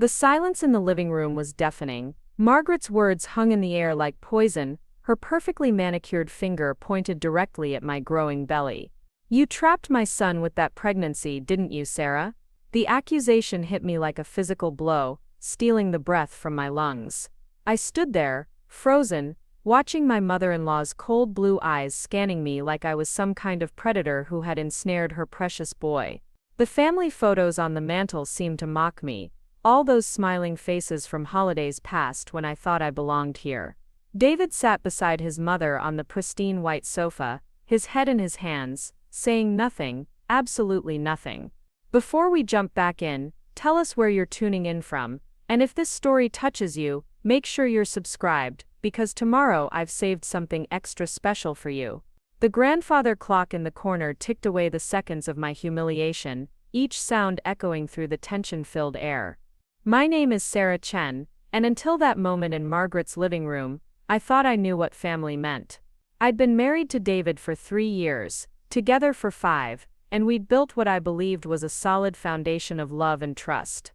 The silence in the living room was deafening. Margaret's words hung in the air like poison, her perfectly manicured finger pointed directly at my growing belly. "You trapped my son with that pregnancy, didn't you, Sarah?" The accusation hit me like a physical blow, stealing the breath from my lungs. I stood there, frozen, watching my mother-in-law's cold blue eyes scanning me like I was some kind of predator who had ensnared her precious boy. The family photos on the mantle seemed to mock me, all those smiling faces from holidays past when I thought I belonged here. David sat beside his mother on the pristine white sofa, his head in his hands, saying nothing, absolutely nothing. Before we jump back in, tell us where you're tuning in from, and if this story touches you, make sure you're subscribed, because tomorrow I've saved something extra special for you. The grandfather clock in the corner ticked away the seconds of my humiliation, each sound echoing through the tension-filled air. My name is Sarah Chen, and until that moment in Margaret's living room, I thought I knew what family meant. I'd been married to David for 3 years, together for 5, and we'd built what I believed was a solid foundation of love and trust.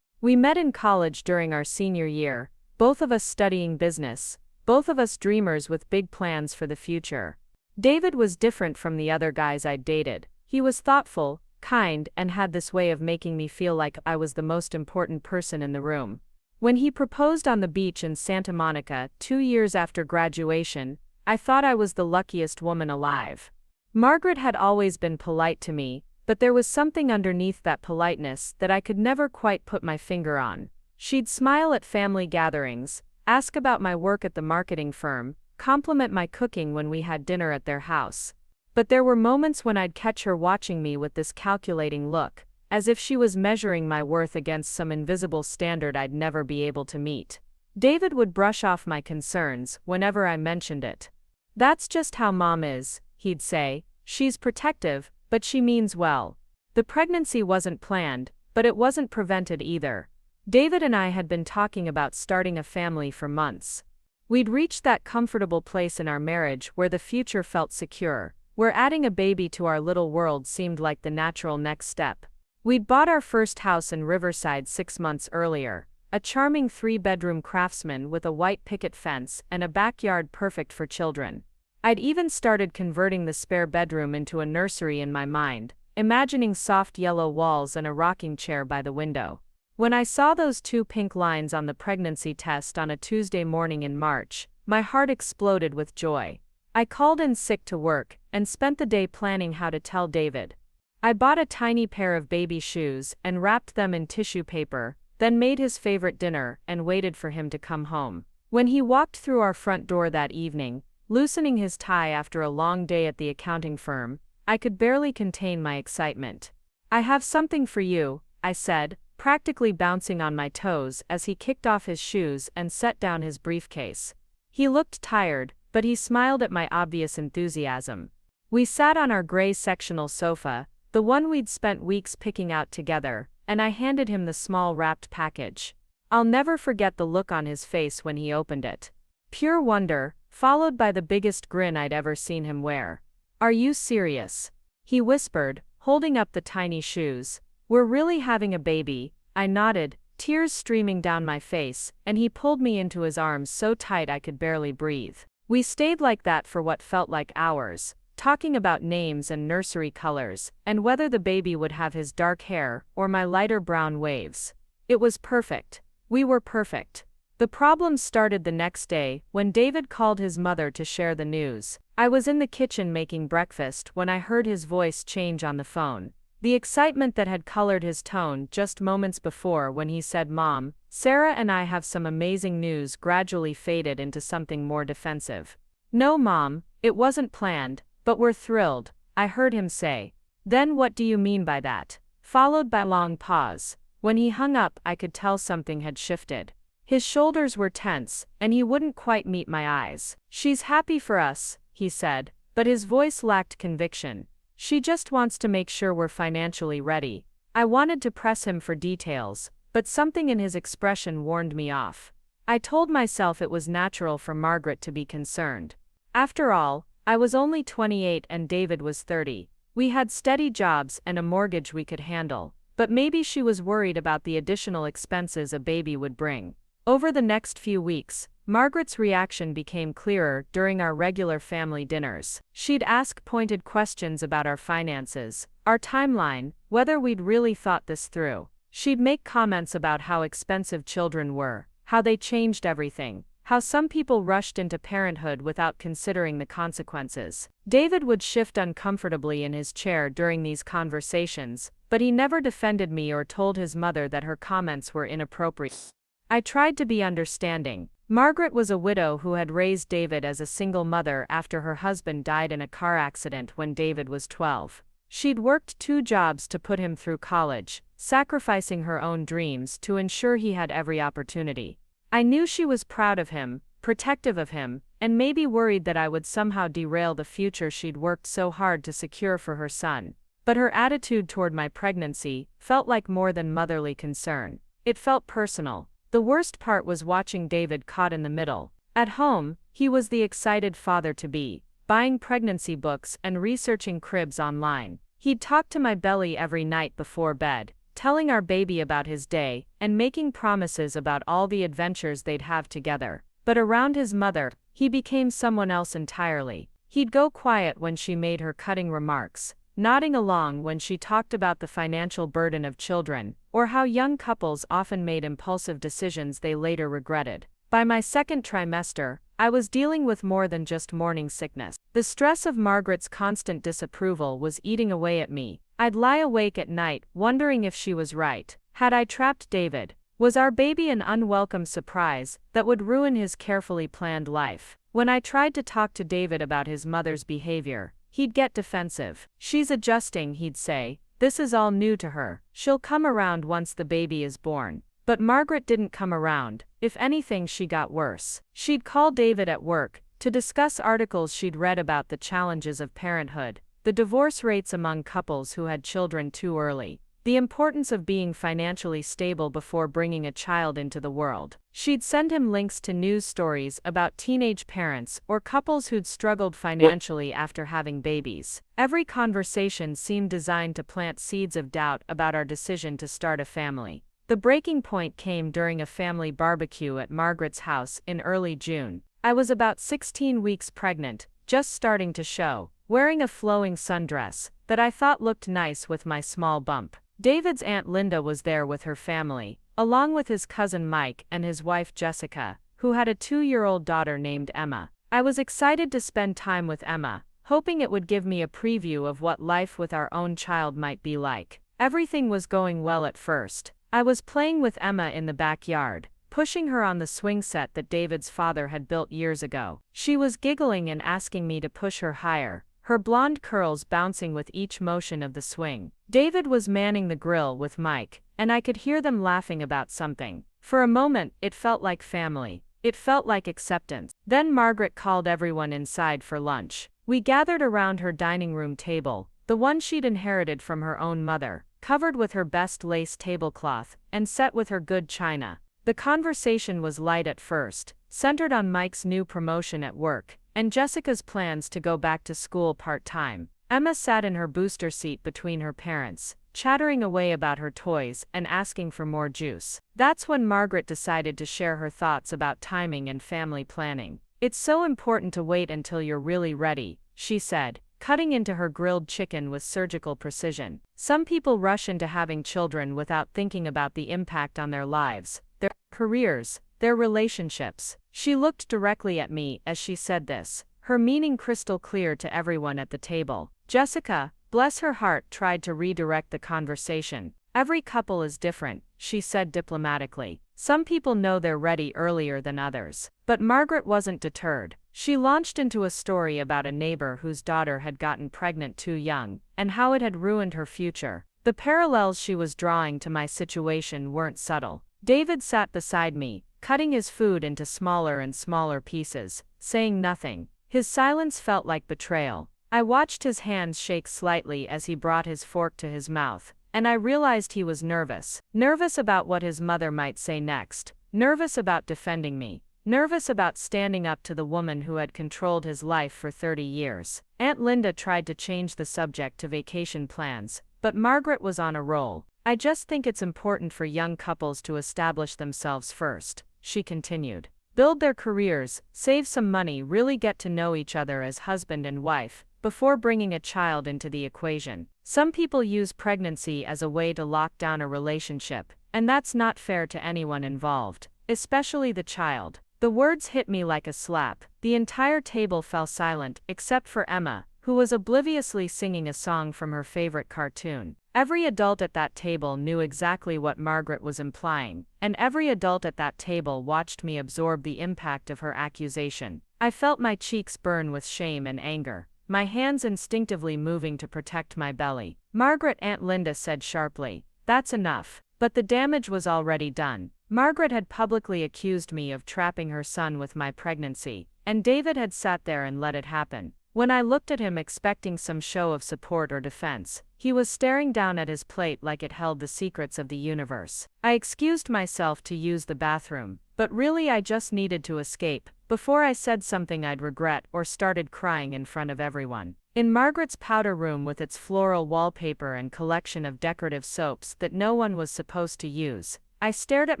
We met in college during our senior year, both of us studying business, both of us dreamers with big plans for the future. David was different from the other guys I'd dated. He was thoughtful, kind, and had this way of making me feel like I was the most important person in the room. When he proposed on the beach in Santa Monica 2 years after graduation, I thought I was the luckiest woman alive. Margaret had always been polite to me, but there was something underneath that politeness that I could never quite put my finger on. She'd smile at family gatherings, ask about my work at the marketing firm, compliment my cooking when we had dinner at their house. But there were moments when I'd catch her watching me with this calculating look, as if she was measuring my worth against some invisible standard I'd never be able to meet. David would brush off my concerns whenever I mentioned it. "That's just how Mom is," he'd say. "She's protective, but she means well." The pregnancy wasn't planned, but it wasn't prevented either. David and I had been talking about starting a family for months. We'd reached that comfortable place in our marriage where the future felt secure, where adding a baby to our little world seemed like the natural next step. We'd bought our first house in Riverside 6 months earlier, a charming 3-bedroom craftsman with a white picket fence and a backyard perfect for children. I'd even started converting the spare bedroom into a nursery in my mind, imagining soft yellow walls and a rocking chair by the window. When I saw those 2 pink lines on the pregnancy test on a Tuesday morning in March, my heart exploded with joy. I called in sick to work and spent the day planning how to tell David. I bought a tiny pair of baby shoes and wrapped them in tissue paper, then made his favorite dinner and waited for him to come home. When he walked through our front door that evening, loosening his tie after a long day at the accounting firm, I could barely contain my excitement. "I have something for you," I said, practically bouncing on my toes as he kicked off his shoes and set down his briefcase. He looked tired, but he smiled at my obvious enthusiasm. We sat on our gray sectional sofa, the one we'd spent weeks picking out together, and I handed him the small wrapped package. I'll never forget the look on his face when he opened it. Pure wonder, followed by the biggest grin I'd ever seen him wear. "Are you serious?" he whispered, holding up the tiny shoes. "We're really having a baby," I nodded, tears streaming down my face, and he pulled me into his arms so tight I could barely breathe. We stayed like that for what felt like hours, talking about names and nursery colors, and whether the baby would have his dark hair or my lighter brown waves. It was perfect. We were perfect. The problem started the next day, when David called his mother to share the news. I was in the kitchen making breakfast when I heard his voice change on the phone. The excitement that had colored his tone just moments before when he said, "Mom, Sarah and I have some amazing news," gradually faded into something more defensive. "No, Mom, it wasn't planned, but we're thrilled," I heard him say. "Then what do you mean by that?" Followed by a long pause. When he hung up, I could tell something had shifted. His shoulders were tense, and he wouldn't quite meet my eyes. "She's happy for us," he said, but his voice lacked conviction. "She just wants to make sure we're financially ready." I wanted to press him for details, but something in his expression warned me off. I told myself it was natural for Margaret to be concerned. After all, I was only 28 and David was 30. We had steady jobs and a mortgage we could handle. but maybe she was worried about the additional expenses a baby would bring. Over the next few weeks, Margaret's reaction became clearer during our regular family dinners. She'd ask pointed questions about our finances, our timeline, whether we'd really thought this through. She'd make comments about how expensive children were, how they changed everything, how some people rushed into parenthood without considering the consequences. David would shift uncomfortably in his chair during these conversations, but he never defended me or told his mother that her comments were inappropriate. I tried to be understanding. Margaret was a widow who had raised David as a single mother after her husband died in a car accident when David was 12. She'd worked 2 jobs to put him through college, sacrificing her own dreams to ensure he had every opportunity. I knew she was proud of him, protective of him, and maybe worried that I would somehow derail the future she'd worked so hard to secure for her son. But her attitude toward my pregnancy felt like more than motherly concern. It felt personal. The worst part was watching David caught in the middle. At home, he was the excited father-to-be, buying pregnancy books and researching cribs online. He'd talk to my belly every night before bed, telling our baby about his day, and making promises about all the adventures they'd have together. But around his mother, he became someone else entirely. He'd go quiet when she made her cutting remarks, nodding along when she talked about the financial burden of children, or how young couples often made impulsive decisions they later regretted. By my second trimester, I was dealing with more than just morning sickness. The stress of Margaret's constant disapproval was eating away at me. I'd lie awake at night, wondering if she was right. Had I trapped David? Was our baby an unwelcome surprise that would ruin his carefully planned life? When I tried to talk to David about his mother's behavior, he'd get defensive. "She's adjusting," he'd say. "This is all new to her. She'll come around once the baby is born." But Margaret didn't come around. If anything, she got worse. She'd call David at work to discuss articles she'd read about the challenges of parenthood, the divorce rates among couples who had children too early, the importance of being financially stable before bringing a child into the world. She'd send him links to news stories about teenage parents or couples who'd struggled financially after having babies. Every conversation seemed designed to plant seeds of doubt about our decision to start a family. The breaking point came during a family barbecue at Margaret's house in early June. I was about 16 weeks pregnant, just starting to show, wearing a flowing sundress that I thought looked nice with my small bump. David's Aunt Linda was there with her family, along with his cousin Mike and his wife Jessica, who had a 2-year-old daughter named Emma. I was excited to spend time with Emma, hoping it would give me a preview of what life with our own child might be like. Everything was going well at first. I was playing with Emma in the backyard, pushing her on the swing set that David's father had built years ago. She was giggling and asking me to push her higher, her blonde curls bouncing with each motion of the swing. David was manning the grill with Mike, and I could hear them laughing about something. For a moment, it felt like family. It felt like acceptance. Then Margaret called everyone inside for lunch. We gathered around her dining room table, the one she'd inherited from her own mother, covered with her best lace tablecloth, and set with her good china. The conversation was light at first, centered on Mike's new promotion at work, and Jessica's plans to go back to school part-time. Emma sat in her booster seat between her parents, chattering away about her toys and asking for more juice. That's when Margaret decided to share her thoughts about timing and family planning. "It's so important to wait until you're really ready," she said, cutting into her grilled chicken with surgical precision. "Some people rush into having children without thinking about the impact on their lives, their careers, their relationships." She looked directly at me as she said this, her meaning crystal clear to everyone at the table. Jessica, bless her heart, tried to redirect the conversation. "Every couple is different," she said diplomatically. "Some people know they're ready earlier than others." But Margaret wasn't deterred. She launched into a story about a neighbor whose daughter had gotten pregnant too young, and how it had ruined her future. The parallels she was drawing to my situation weren't subtle. David sat beside me, cutting his food into smaller and smaller pieces, saying nothing. His silence felt like betrayal. I watched his hands shake slightly as he brought his fork to his mouth, and I realized he was nervous. Nervous about what his mother might say next. Nervous about defending me. Nervous about standing up to the woman who had controlled his life for 30 years. Aunt Linda tried to change the subject to vacation plans, but Margaret was on a roll. I just think it's important for young couples to establish themselves first, she continued. Build their careers, save some money, really get to know each other as husband and wife, before bringing a child into the equation. Some people use pregnancy as a way to lock down a relationship, and that's not fair to anyone involved, especially the child. The words hit me like a slap. The entire table fell silent, except for Emma, who was obliviously singing a song from her favorite cartoon. Every adult at that table knew exactly what Margaret was implying, and every adult at that table watched me absorb the impact of her accusation. I felt my cheeks burn with shame and anger, my hands instinctively moving to protect my belly. Margaret, Aunt Linda said sharply, "That's enough." But the damage was already done. Margaret had publicly accused me of trapping her son with my pregnancy, and David had sat there and let it happen. When I looked at him expecting some show of support or defense, he was staring down at his plate like it held the secrets of the universe. I excused myself to use the bathroom, but really I just needed to escape, before I said something I'd regret or started crying in front of everyone. In Margaret's powder room with its floral wallpaper and collection of decorative soaps that no one was supposed to use, I stared at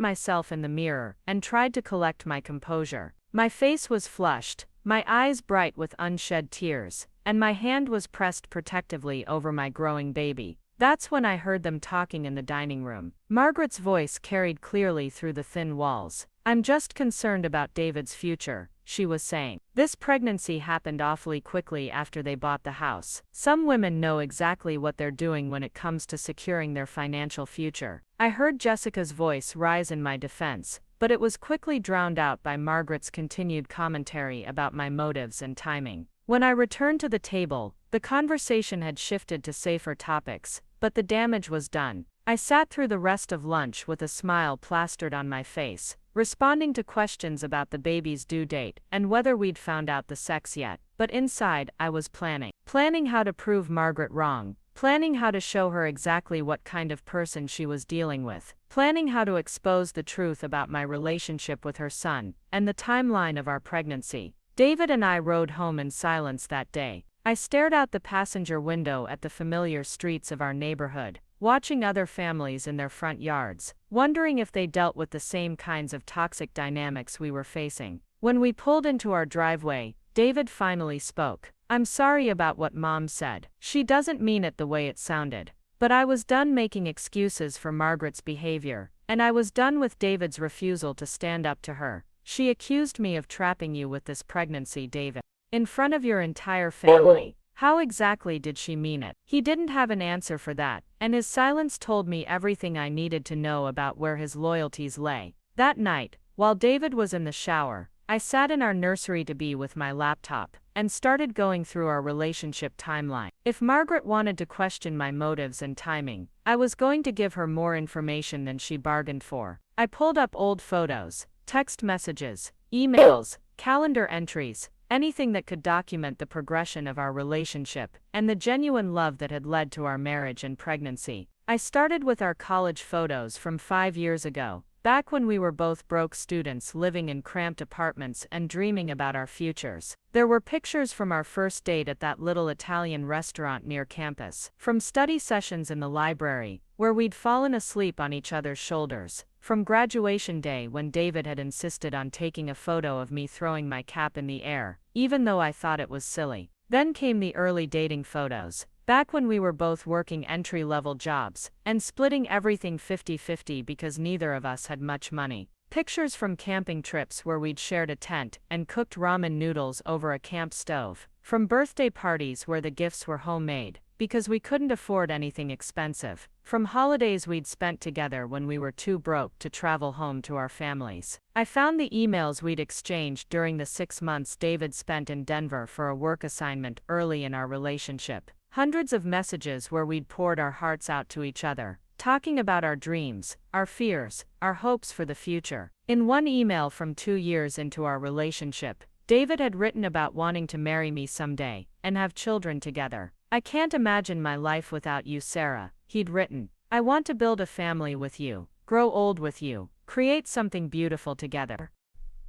myself in the mirror and tried to collect my composure. My face was flushed, my eyes bright with unshed tears, and my hand was pressed protectively over my growing baby. That's when I heard them talking in the dining room. Margaret's voice carried clearly through the thin walls. "I'm just concerned about David's future," she was saying. "This pregnancy happened awfully quickly after they bought the house. Some women know exactly what they're doing when it comes to securing their financial future." I heard Jessica's voice rise in my defense, but it was quickly drowned out by Margaret's continued commentary about my motives and timing. When I returned to the table, the conversation had shifted to safer topics, but the damage was done. I sat through the rest of lunch with a smile plastered on my face, responding to questions about the baby's due date and whether we'd found out the sex yet. But inside, I was planning. Planning how to prove Margaret wrong. Planning how to show her exactly what kind of person she was dealing with. Planning how to expose the truth about my relationship with her son and the timeline of our pregnancy. David and I rode home in silence that day. I stared out the passenger window at the familiar streets of our neighborhood, watching other families in their front yards, wondering if they dealt with the same kinds of toxic dynamics we were facing. When we pulled into our driveway, David finally spoke. "I'm sorry about what Mom said. She doesn't mean it the way it sounded." But I was done making excuses for Margaret's behavior, and I was done with David's refusal to stand up to her. "She accused me of trapping you with this pregnancy, David. In front of your entire family. How exactly did she mean it?" He didn't have an answer for that, and his silence told me everything I needed to know about where his loyalties lay. That night, while David was in the shower, I sat in our nursery to be with my laptop, and started going through our relationship timeline. If Margaret wanted to question my motives and timing, I was going to give her more information than she bargained for. I pulled up old photos, text messages, emails, calendar entries, anything that could document the progression of our relationship and the genuine love that had led to our marriage and pregnancy. I started with our college photos from 5 years ago, back when we were both broke students living in cramped apartments and dreaming about our futures. There were pictures from our first date at that little Italian restaurant near campus, from study sessions in the library, where we'd fallen asleep on each other's shoulders, from graduation day when David had insisted on taking a photo of me throwing my cap in the air, even though I thought it was silly. Then came the early dating photos, back when we were both working entry-level jobs, and splitting everything 50-50 because neither of us had much money. Pictures from camping trips where we'd shared a tent and cooked ramen noodles over a camp stove, from birthday parties where the gifts were homemade, because we couldn't afford anything expensive, from holidays we'd spent together when we were too broke to travel home to our families. I found the emails we'd exchanged during the 6 months David spent in Denver for a work assignment early in our relationship. Hundreds of messages where we'd poured our hearts out to each other, talking about our dreams, our fears, our hopes for the future. In one email from 2 years into our relationship, David had written about wanting to marry me someday and have children together. "I can't imagine my life without you, Sarah," he'd written. "I want to build a family with you, grow old with you, create something beautiful together."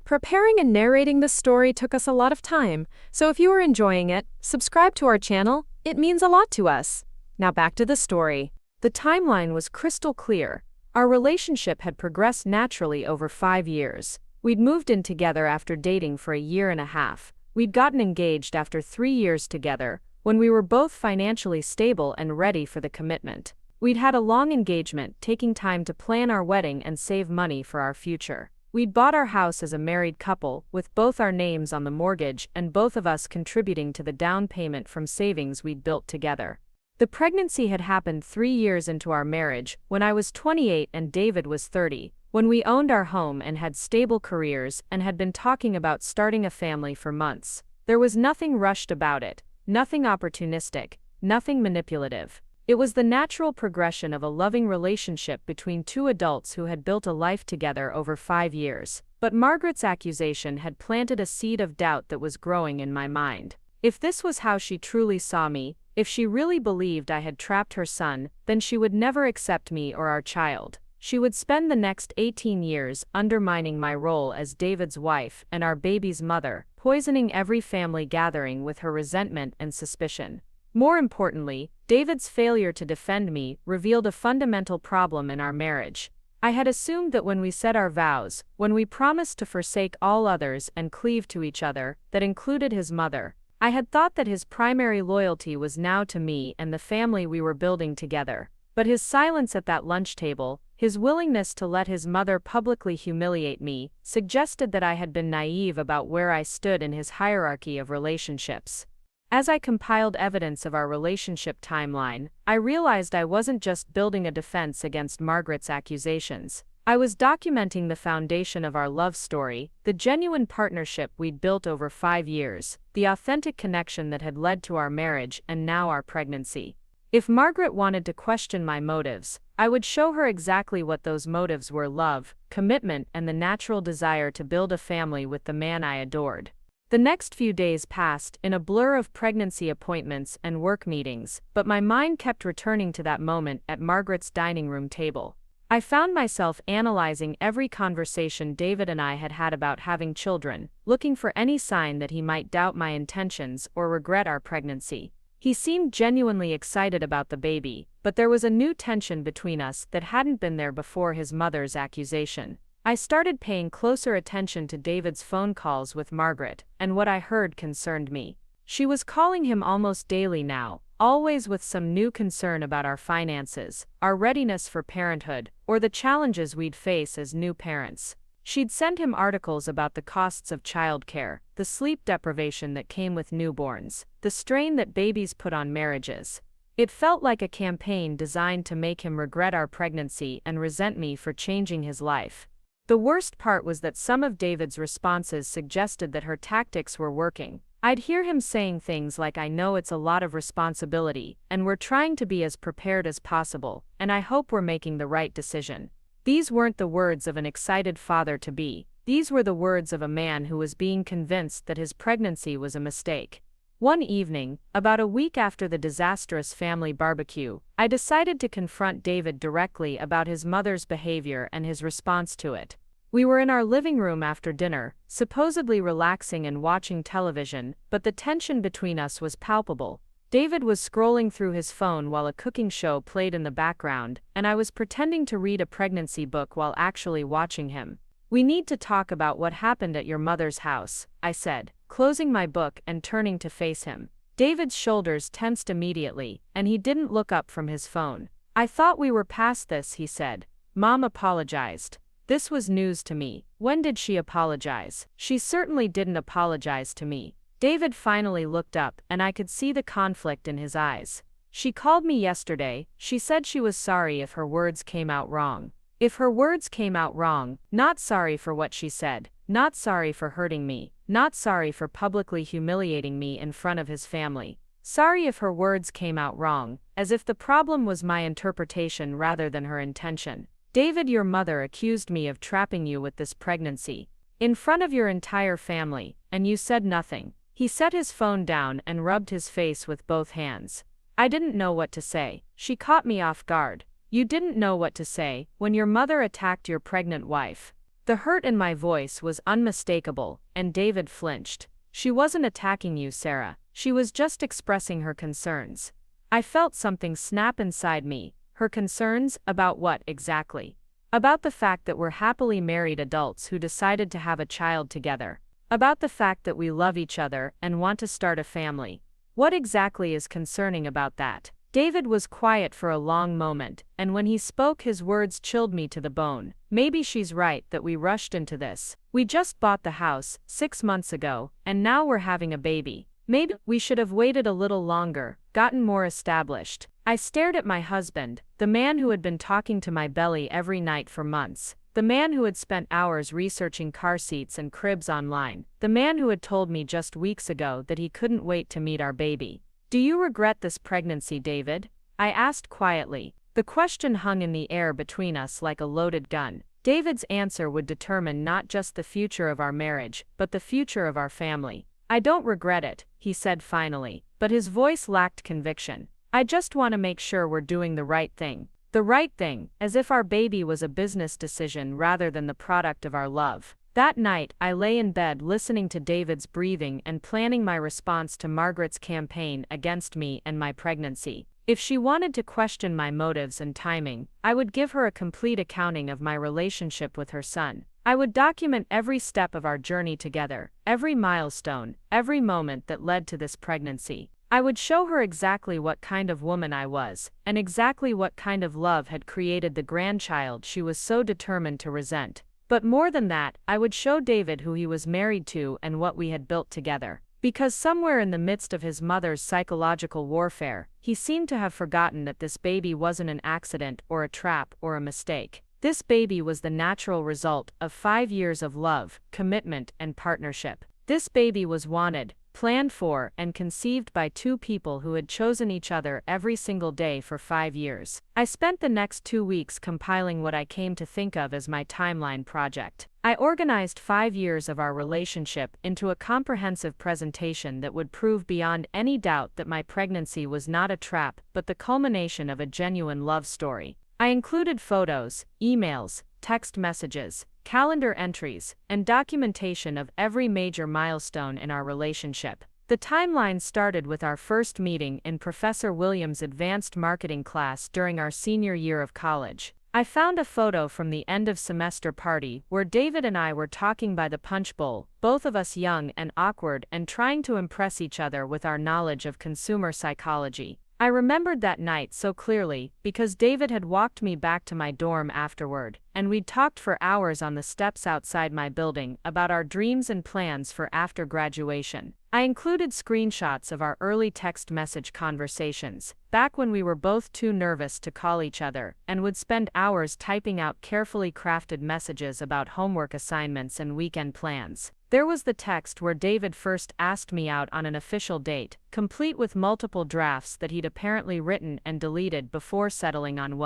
Preparing and narrating this story took us a lot of time, so if you are enjoying it, subscribe to our channel. It means a lot to us. Now back to the story. The timeline was crystal clear. Our relationship had progressed naturally over 5 years. We'd moved in together after dating for a year and a half. We'd gotten engaged after 3 years together, when we were both financially stable and ready for the commitment. We'd had a long engagement, taking time to plan our wedding and save money for our future. We'd bought our house as a married couple, with both our names on the mortgage and both of us contributing to the down payment from savings we'd built together. The pregnancy had happened 3 years into our marriage, when I was 28 and David was 30, when we owned our home and had stable careers and had been talking about starting a family for months. There was nothing rushed about it, nothing opportunistic, nothing manipulative. It was the natural progression of a loving relationship between two adults who had built a life together over 5 years. But Margaret's accusation had planted a seed of doubt that was growing in my mind. If this was how she truly saw me, if she really believed I had trapped her son, then she would never accept me or our child. She would spend the next 18 years undermining my role as David's wife and our baby's mother, poisoning every family gathering with her resentment and suspicion. More importantly, David's failure to defend me revealed a fundamental problem in our marriage. I had assumed that when we said our vows, when we promised to forsake all others and cleave to each other, that included his mother, I had thought that his primary loyalty was now to me and the family we were building together. But his silence at that lunch table, his willingness to let his mother publicly humiliate me, suggested that I had been naive about where I stood in his hierarchy of relationships. As I compiled evidence of our relationship timeline, I realized I wasn't just building a defense against Margaret's accusations. I was documenting the foundation of our love story, the genuine partnership we'd built over 5 years, the authentic connection that had led to our marriage and now our pregnancy. If Margaret wanted to question my motives, I would show her exactly what those motives were: love, commitment, and the natural desire to build a family with the man I adored. The next few days passed in a blur of pregnancy appointments and work meetings, but my mind kept returning to that moment at Margaret's dining room table. I found myself analyzing every conversation David and I had had about having children, looking for any sign that he might doubt my intentions or regret our pregnancy. He seemed genuinely excited about the baby, but there was a new tension between us that hadn't been there before his mother's accusation. I started paying closer attention to David's phone calls with Margaret, and what I heard concerned me. She was calling him almost daily now, always with some new concern about our finances, our readiness for parenthood, or the challenges we'd face as new parents. She'd send him articles about the costs of childcare, the sleep deprivation that came with newborns, the strain that babies put on marriages. It felt like a campaign designed to make him regret our pregnancy and resent me for changing his life. The worst part was that some of David's responses suggested that her tactics were working. I'd hear him saying things like, "I know it's a lot of responsibility, and we're trying to be as prepared as possible, and I hope we're making the right decision." These weren't the words of an excited father-to-be. These were the words of a man who was being convinced that his pregnancy was a mistake. One evening, about a week after the disastrous family barbecue, I decided to confront David directly about his mother's behavior and his response to it. We were in our living room after dinner, supposedly relaxing and watching television, but the tension between us was palpable. David was scrolling through his phone while a cooking show played in the background, and I was pretending to read a pregnancy book while actually watching him. "We need to talk about what happened at your mother's house," I said, closing my book and turning to face him. David's shoulders tensed immediately, and he didn't look up from his phone. "I thought we were past this," he said. "Mom apologized." This was news to me. When did she apologize? She certainly didn't apologize to me. David finally looked up, and I could see the conflict in his eyes. "She called me yesterday. She said she was sorry if her words came out wrong." If her words came out wrong, not sorry for what she said, not sorry for hurting me, not sorry for publicly humiliating me in front of his family. Sorry if her words came out wrong, as if the problem was my interpretation rather than her intention. "David, your mother accused me of trapping you with this pregnancy. In front of your entire family, and you said nothing." He set his phone down and rubbed his face with both hands. I didn't know what to say. She caught me off guard. "You didn't know what to say when your mother attacked your pregnant wife." The hurt in my voice was unmistakable, and David flinched. "She wasn't attacking you, Sarah. She was just expressing her concerns." I felt something snap inside me. Her concerns about what exactly? About the fact that we're happily married adults who decided to have a child together. About the fact that we love each other and want to start a family. What exactly is concerning about that? David was quiet for a long moment, and when he spoke his words chilled me to the bone. Maybe she's right that we rushed into this. We just bought the house 6 months ago, and now we're having a baby. Maybe we should have waited a little longer, gotten more established. I stared at my husband, the man who had been talking to my belly every night for months. The man who had spent hours researching car seats and cribs online. The man who had told me just weeks ago that he couldn't wait to meet our baby. "Do you regret this pregnancy, David?" I asked quietly. The question hung in the air between us like a loaded gun. David's answer would determine not just the future of our marriage, but the future of our family. "I don't regret it," he said finally, but his voice lacked conviction. "I just want to make sure we're doing the right thing." The right thing, as if our baby was a business decision rather than the product of our love. That night, I lay in bed listening to David's breathing and planning my response to Margaret's campaign against me and my pregnancy. If she wanted to question my motives and timing, I would give her a complete accounting of my relationship with her son. I would document every step of our journey together, every milestone, every moment that led to this pregnancy. I would show her exactly what kind of woman I was, and exactly what kind of love had created the grandchild she was so determined to resent. But more than that, I would show David who he was married to and what we had built together. Because somewhere in the midst of his mother's psychological warfare, he seemed to have forgotten that this baby wasn't an accident or a trap or a mistake. This baby was the natural result of 5 years of love, commitment, and partnership. This baby was wanted, planned for, and conceived by 2 people who had chosen each other every single day for 5 years. I spent the next 2 weeks compiling what I came to think of as my timeline project. I organized 5 years of our relationship into a comprehensive presentation that would prove beyond any doubt that my pregnancy was not a trap but the culmination of a genuine love story. I included photos, emails, text messages, calendar entries, and documentation of every major milestone in our relationship. The timeline started with our first meeting in Professor Williams' advanced marketing class during our senior year of college. I found a photo from the end-of-semester party where David and I were talking by the punch bowl, both of us young and awkward and trying to impress each other with our knowledge of consumer psychology. I remembered that night so clearly because David had walked me back to my dorm afterward, and we'd talked for hours on the steps outside my building about our dreams and plans for after graduation. I included screenshots of our early text message conversations, back when we were both too nervous to call each other, and would spend hours typing out carefully crafted messages about homework assignments and weekend plans. There was the text where David first asked me out on an official date, complete with multiple drafts that he'd apparently written and deleted before settling on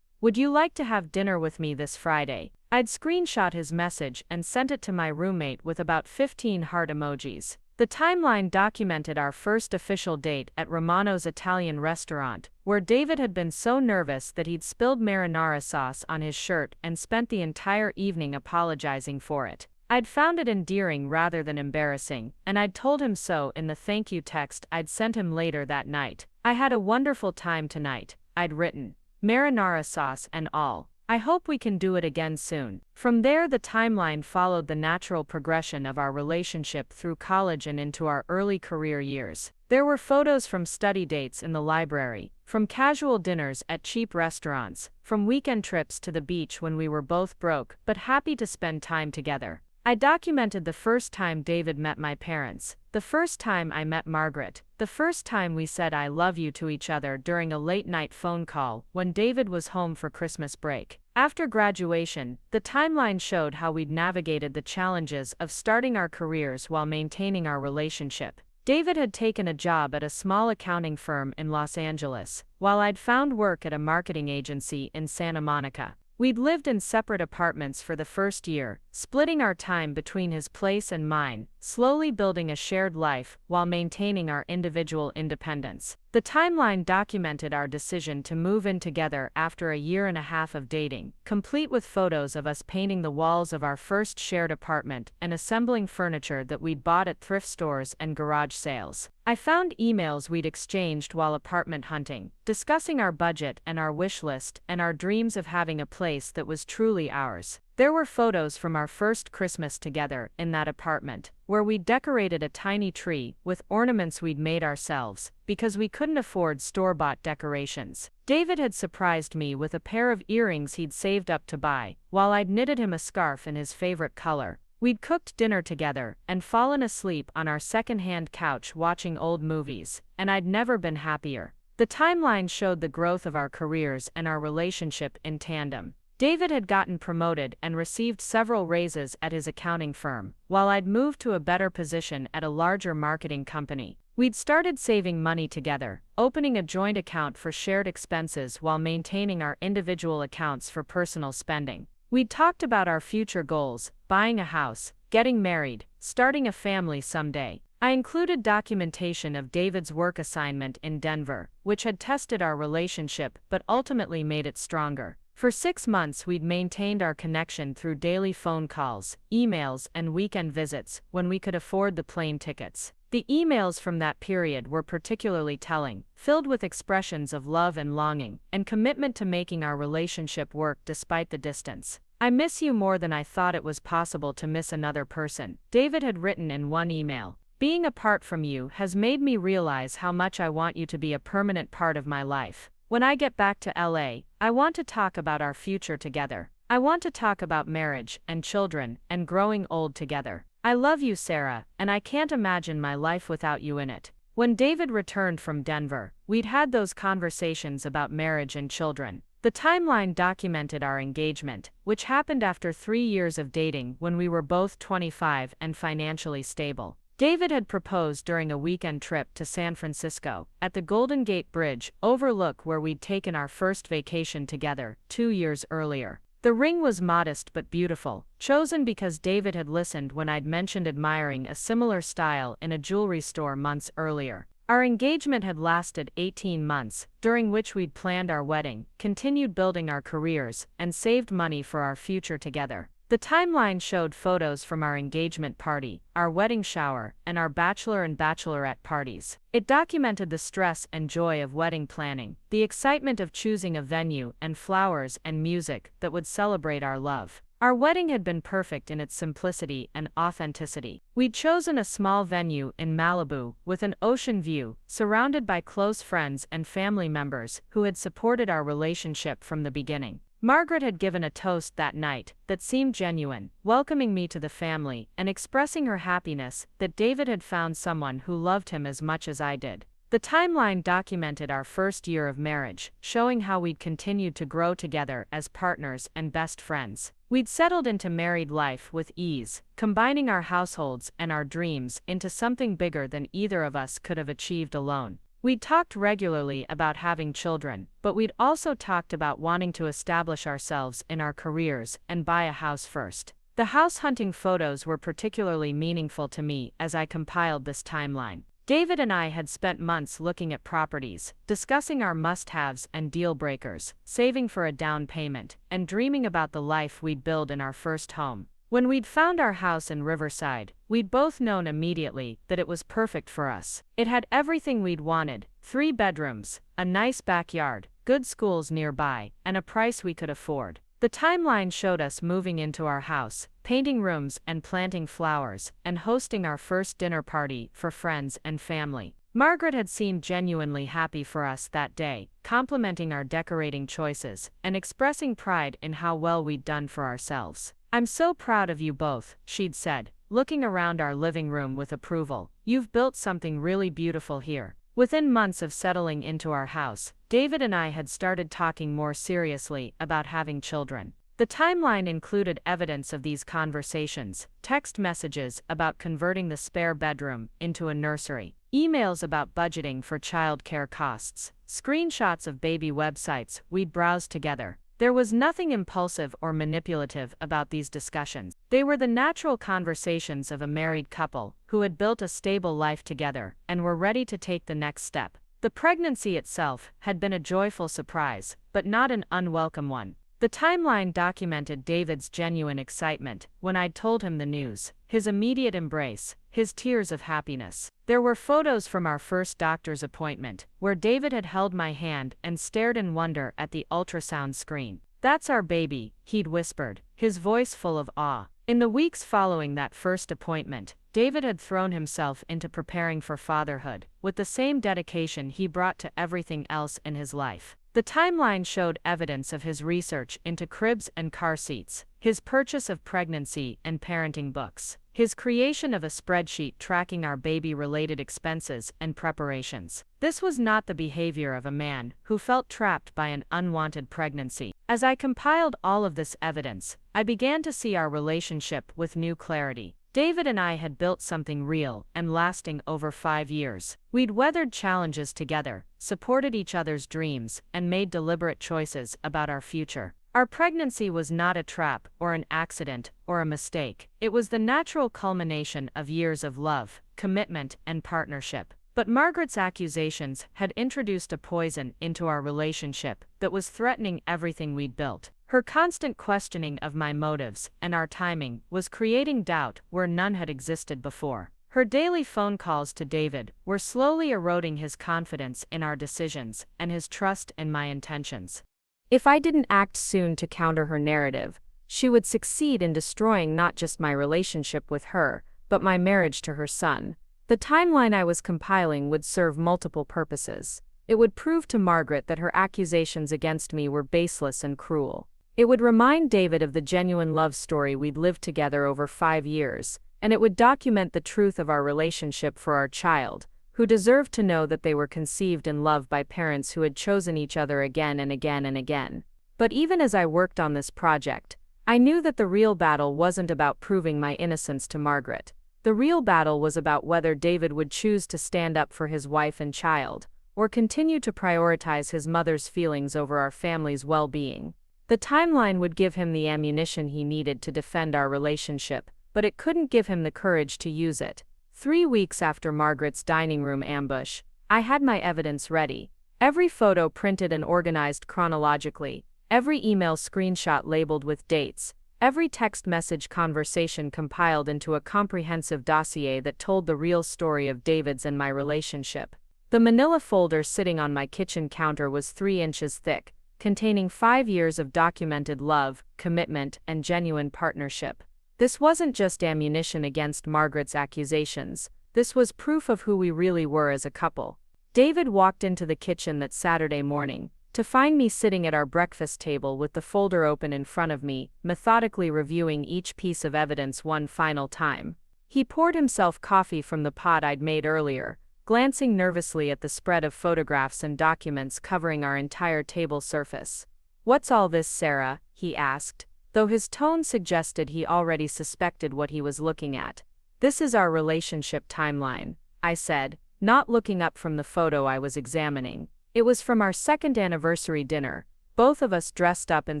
"Would you like to have dinner with me this Friday?" I'd screenshot his message and sent it to my roommate with about 15 heart emojis. The timeline documented our first official date at Romano's Italian restaurant, where David had been so nervous that he'd spilled marinara sauce on his shirt and spent the entire evening apologizing for it. I'd found it endearing rather than embarrassing, and I'd told him so in the thank you text I'd sent him later that night. "I had a wonderful time tonight," I'd written. "Marinara sauce and all. I hope we can do it again soon." From there, the timeline followed the natural progression of our relationship through college and into our early career years. There were photos from study dates in the library, from casual dinners at cheap restaurants, from weekend trips to the beach when we were both broke but happy to spend time together. I documented the first time David met my parents, the first time I met Margaret, the first time we said "I love you" to each other during a late-night phone call when David was home for Christmas break. After graduation, the timeline showed how we'd navigated the challenges of starting our careers while maintaining our relationship. David had taken a job at a small accounting firm in Los Angeles, while I'd found work at a marketing agency in Santa Monica. We'd lived in separate apartments for the first year, splitting our time between his place and mine, slowly building a shared life while maintaining our individual independence. The timeline documented our decision to move in together after a year and a half of dating, complete with photos of us painting the walls of our first shared apartment and assembling furniture that we'd bought at thrift stores and garage sales. I found emails we'd exchanged while apartment hunting, discussing our budget and our wish list and our dreams of having a place that was truly ours. There were photos from our first Christmas together in that apartment, where we decorated a tiny tree with ornaments we'd made ourselves, because we couldn't afford store-bought decorations. David had surprised me with a pair of earrings he'd saved up to buy, while I'd knitted him a scarf in his favorite color. We'd cooked dinner together and fallen asleep on our second-hand couch watching old movies, and I'd never been happier. The timeline showed the growth of our careers and our relationship in tandem. David had gotten promoted and received several raises at his accounting firm, while I'd moved to a better position at a larger marketing company. We'd started saving money together, opening a joint account for shared expenses while maintaining our individual accounts for personal spending. We'd talked about our future goals, buying a house, getting married, starting a family someday. I included documentation of David's work assignment in Denver, which had tested our relationship but ultimately made it stronger. For 6 months we'd maintained our connection through daily phone calls, emails, and weekend visits when we could afford the plane tickets. The emails from that period were particularly telling, filled with expressions of love and longing, and commitment to making our relationship work despite the distance. "I miss you more than I thought it was possible to miss another person," David had written in one email. "Being apart from you has made me realize how much I want you to be a permanent part of my life. When I get back to LA, I want to talk about our future together. I want to talk about marriage and children and growing old together. I love you, Sarah, and I can't imagine my life without you in it." When David returned from Denver, we'd had those conversations about marriage and children. The timeline documented our engagement, which happened after 3 years of dating when we were both 25 and financially stable. David had proposed during a weekend trip to San Francisco, at the Golden Gate Bridge overlook where we'd taken our first vacation together 2 years earlier. The ring was modest but beautiful, chosen because David had listened when I'd mentioned admiring a similar style in a jewelry store months earlier. Our engagement had lasted 18 months, during which we'd planned our wedding, continued building our careers, and saved money for our future together. The timeline showed photos from our engagement party, our wedding shower, and our bachelor and bachelorette parties. It documented the stress and joy of wedding planning, the excitement of choosing a venue and flowers and music that would celebrate our love. Our wedding had been perfect in its simplicity and authenticity. We'd chosen a small venue in Malibu with an ocean view, surrounded by close friends and family members who had supported our relationship from the beginning. Margaret had given a toast that night that seemed genuine, welcoming me to the family and expressing her happiness that David had found someone who loved him as much as I did. The timeline documented our first year of marriage, showing how we'd continued to grow together as partners and best friends. We'd settled into married life with ease, combining our households and our dreams into something bigger than either of us could have achieved alone. We'd talked regularly about having children, but we'd also talked about wanting to establish ourselves in our careers and buy a house first. The house hunting photos were particularly meaningful to me as I compiled this timeline. David and I had spent months looking at properties, discussing our must-haves and deal-breakers, saving for a down payment, and dreaming about the life we'd build in our first home. When we'd found our house in Riverside, we'd both known immediately that it was perfect for us. It had everything we'd wanted: 3 bedrooms, a nice backyard, good schools nearby, and a price we could afford. The timeline showed us moving into our house, painting rooms and planting flowers, and hosting our first dinner party for friends and family. Margaret had seemed genuinely happy for us that day, complimenting our decorating choices and expressing pride in how well we'd done for ourselves. "I'm so proud of you both," she'd said, looking around our living room with approval. "You've built something really beautiful here." Within months of settling into our house, David and I had started talking more seriously about having children. The timeline included evidence of these conversations: text messages about converting the spare bedroom into a nursery, emails about budgeting for childcare costs, screenshots of baby websites we'd browsed together. There was nothing impulsive or manipulative about these discussions. They were the natural conversations of a married couple who had built a stable life together and were ready to take the next step. The pregnancy itself had been a joyful surprise, but not an unwelcome one. The timeline documented David's genuine excitement when I'd told him the news, his immediate embrace, his tears of happiness. There were photos from our first doctor's appointment, where David had held my hand and stared in wonder at the ultrasound screen. "That's our baby," he'd whispered, his voice full of awe. In the weeks following that first appointment, David had thrown himself into preparing for fatherhood, with the same dedication he brought to everything else in his life. The timeline showed evidence of his research into cribs and car seats, his purchase of pregnancy and parenting books, his creation of a spreadsheet tracking our baby-related expenses and preparations. This was not the behavior of a man who felt trapped by an unwanted pregnancy. As I compiled all of this evidence, I began to see our relationship with new clarity. David and I had built something real and lasting over 5 years. We'd weathered challenges together, supported each other's dreams, and made deliberate choices about our future. Our pregnancy was not a trap or an accident or a mistake. It was the natural culmination of years of love, commitment, and partnership. But Margaret's accusations had introduced a poison into our relationship that was threatening everything we'd built. Her constant questioning of my motives and our timing was creating doubt where none had existed before. Her daily phone calls to David were slowly eroding his confidence in our decisions and his trust in my intentions. If I didn't act soon to counter her narrative, she would succeed in destroying not just my relationship with her, but my marriage to her son. The timeline I was compiling would serve multiple purposes. It would prove to Margaret that her accusations against me were baseless and cruel. It would remind David of the genuine love story we'd lived together over 5 years, and it would document the truth of our relationship for our child, who deserved to know that they were conceived in love by parents who had chosen each other again and again and again. But even as I worked on this project, I knew that the real battle wasn't about proving my innocence to Margaret. The real battle was about whether David would choose to stand up for his wife and child, or continue to prioritize his mother's feelings over our family's well-being. The timeline would give him the ammunition he needed to defend our relationship, but it couldn't give him the courage to use it. 3 weeks after Margaret's dining room ambush, I had my evidence ready. Every photo printed and organized chronologically, every email screenshot labeled with dates, every text message conversation compiled into a comprehensive dossier that told the real story of David's and my relationship. The manila folder sitting on my kitchen counter was 3 inches thick, containing 5 years of documented love, commitment, and genuine partnership. This wasn't just ammunition against Margaret's accusations. This was proof of who we really were as a couple. David walked into the kitchen that Saturday morning, to find me sitting at our breakfast table with the folder open in front of me, methodically reviewing each piece of evidence one final time. He poured himself coffee from the pot I'd made earlier, glancing nervously at the spread of photographs and documents covering our entire table surface. "What's all this, Sarah?" he asked, though his tone suggested he already suspected what he was looking at. "This is our relationship timeline," I said, not looking up from the photo I was examining. It was from our 2nd anniversary dinner, both of us dressed up and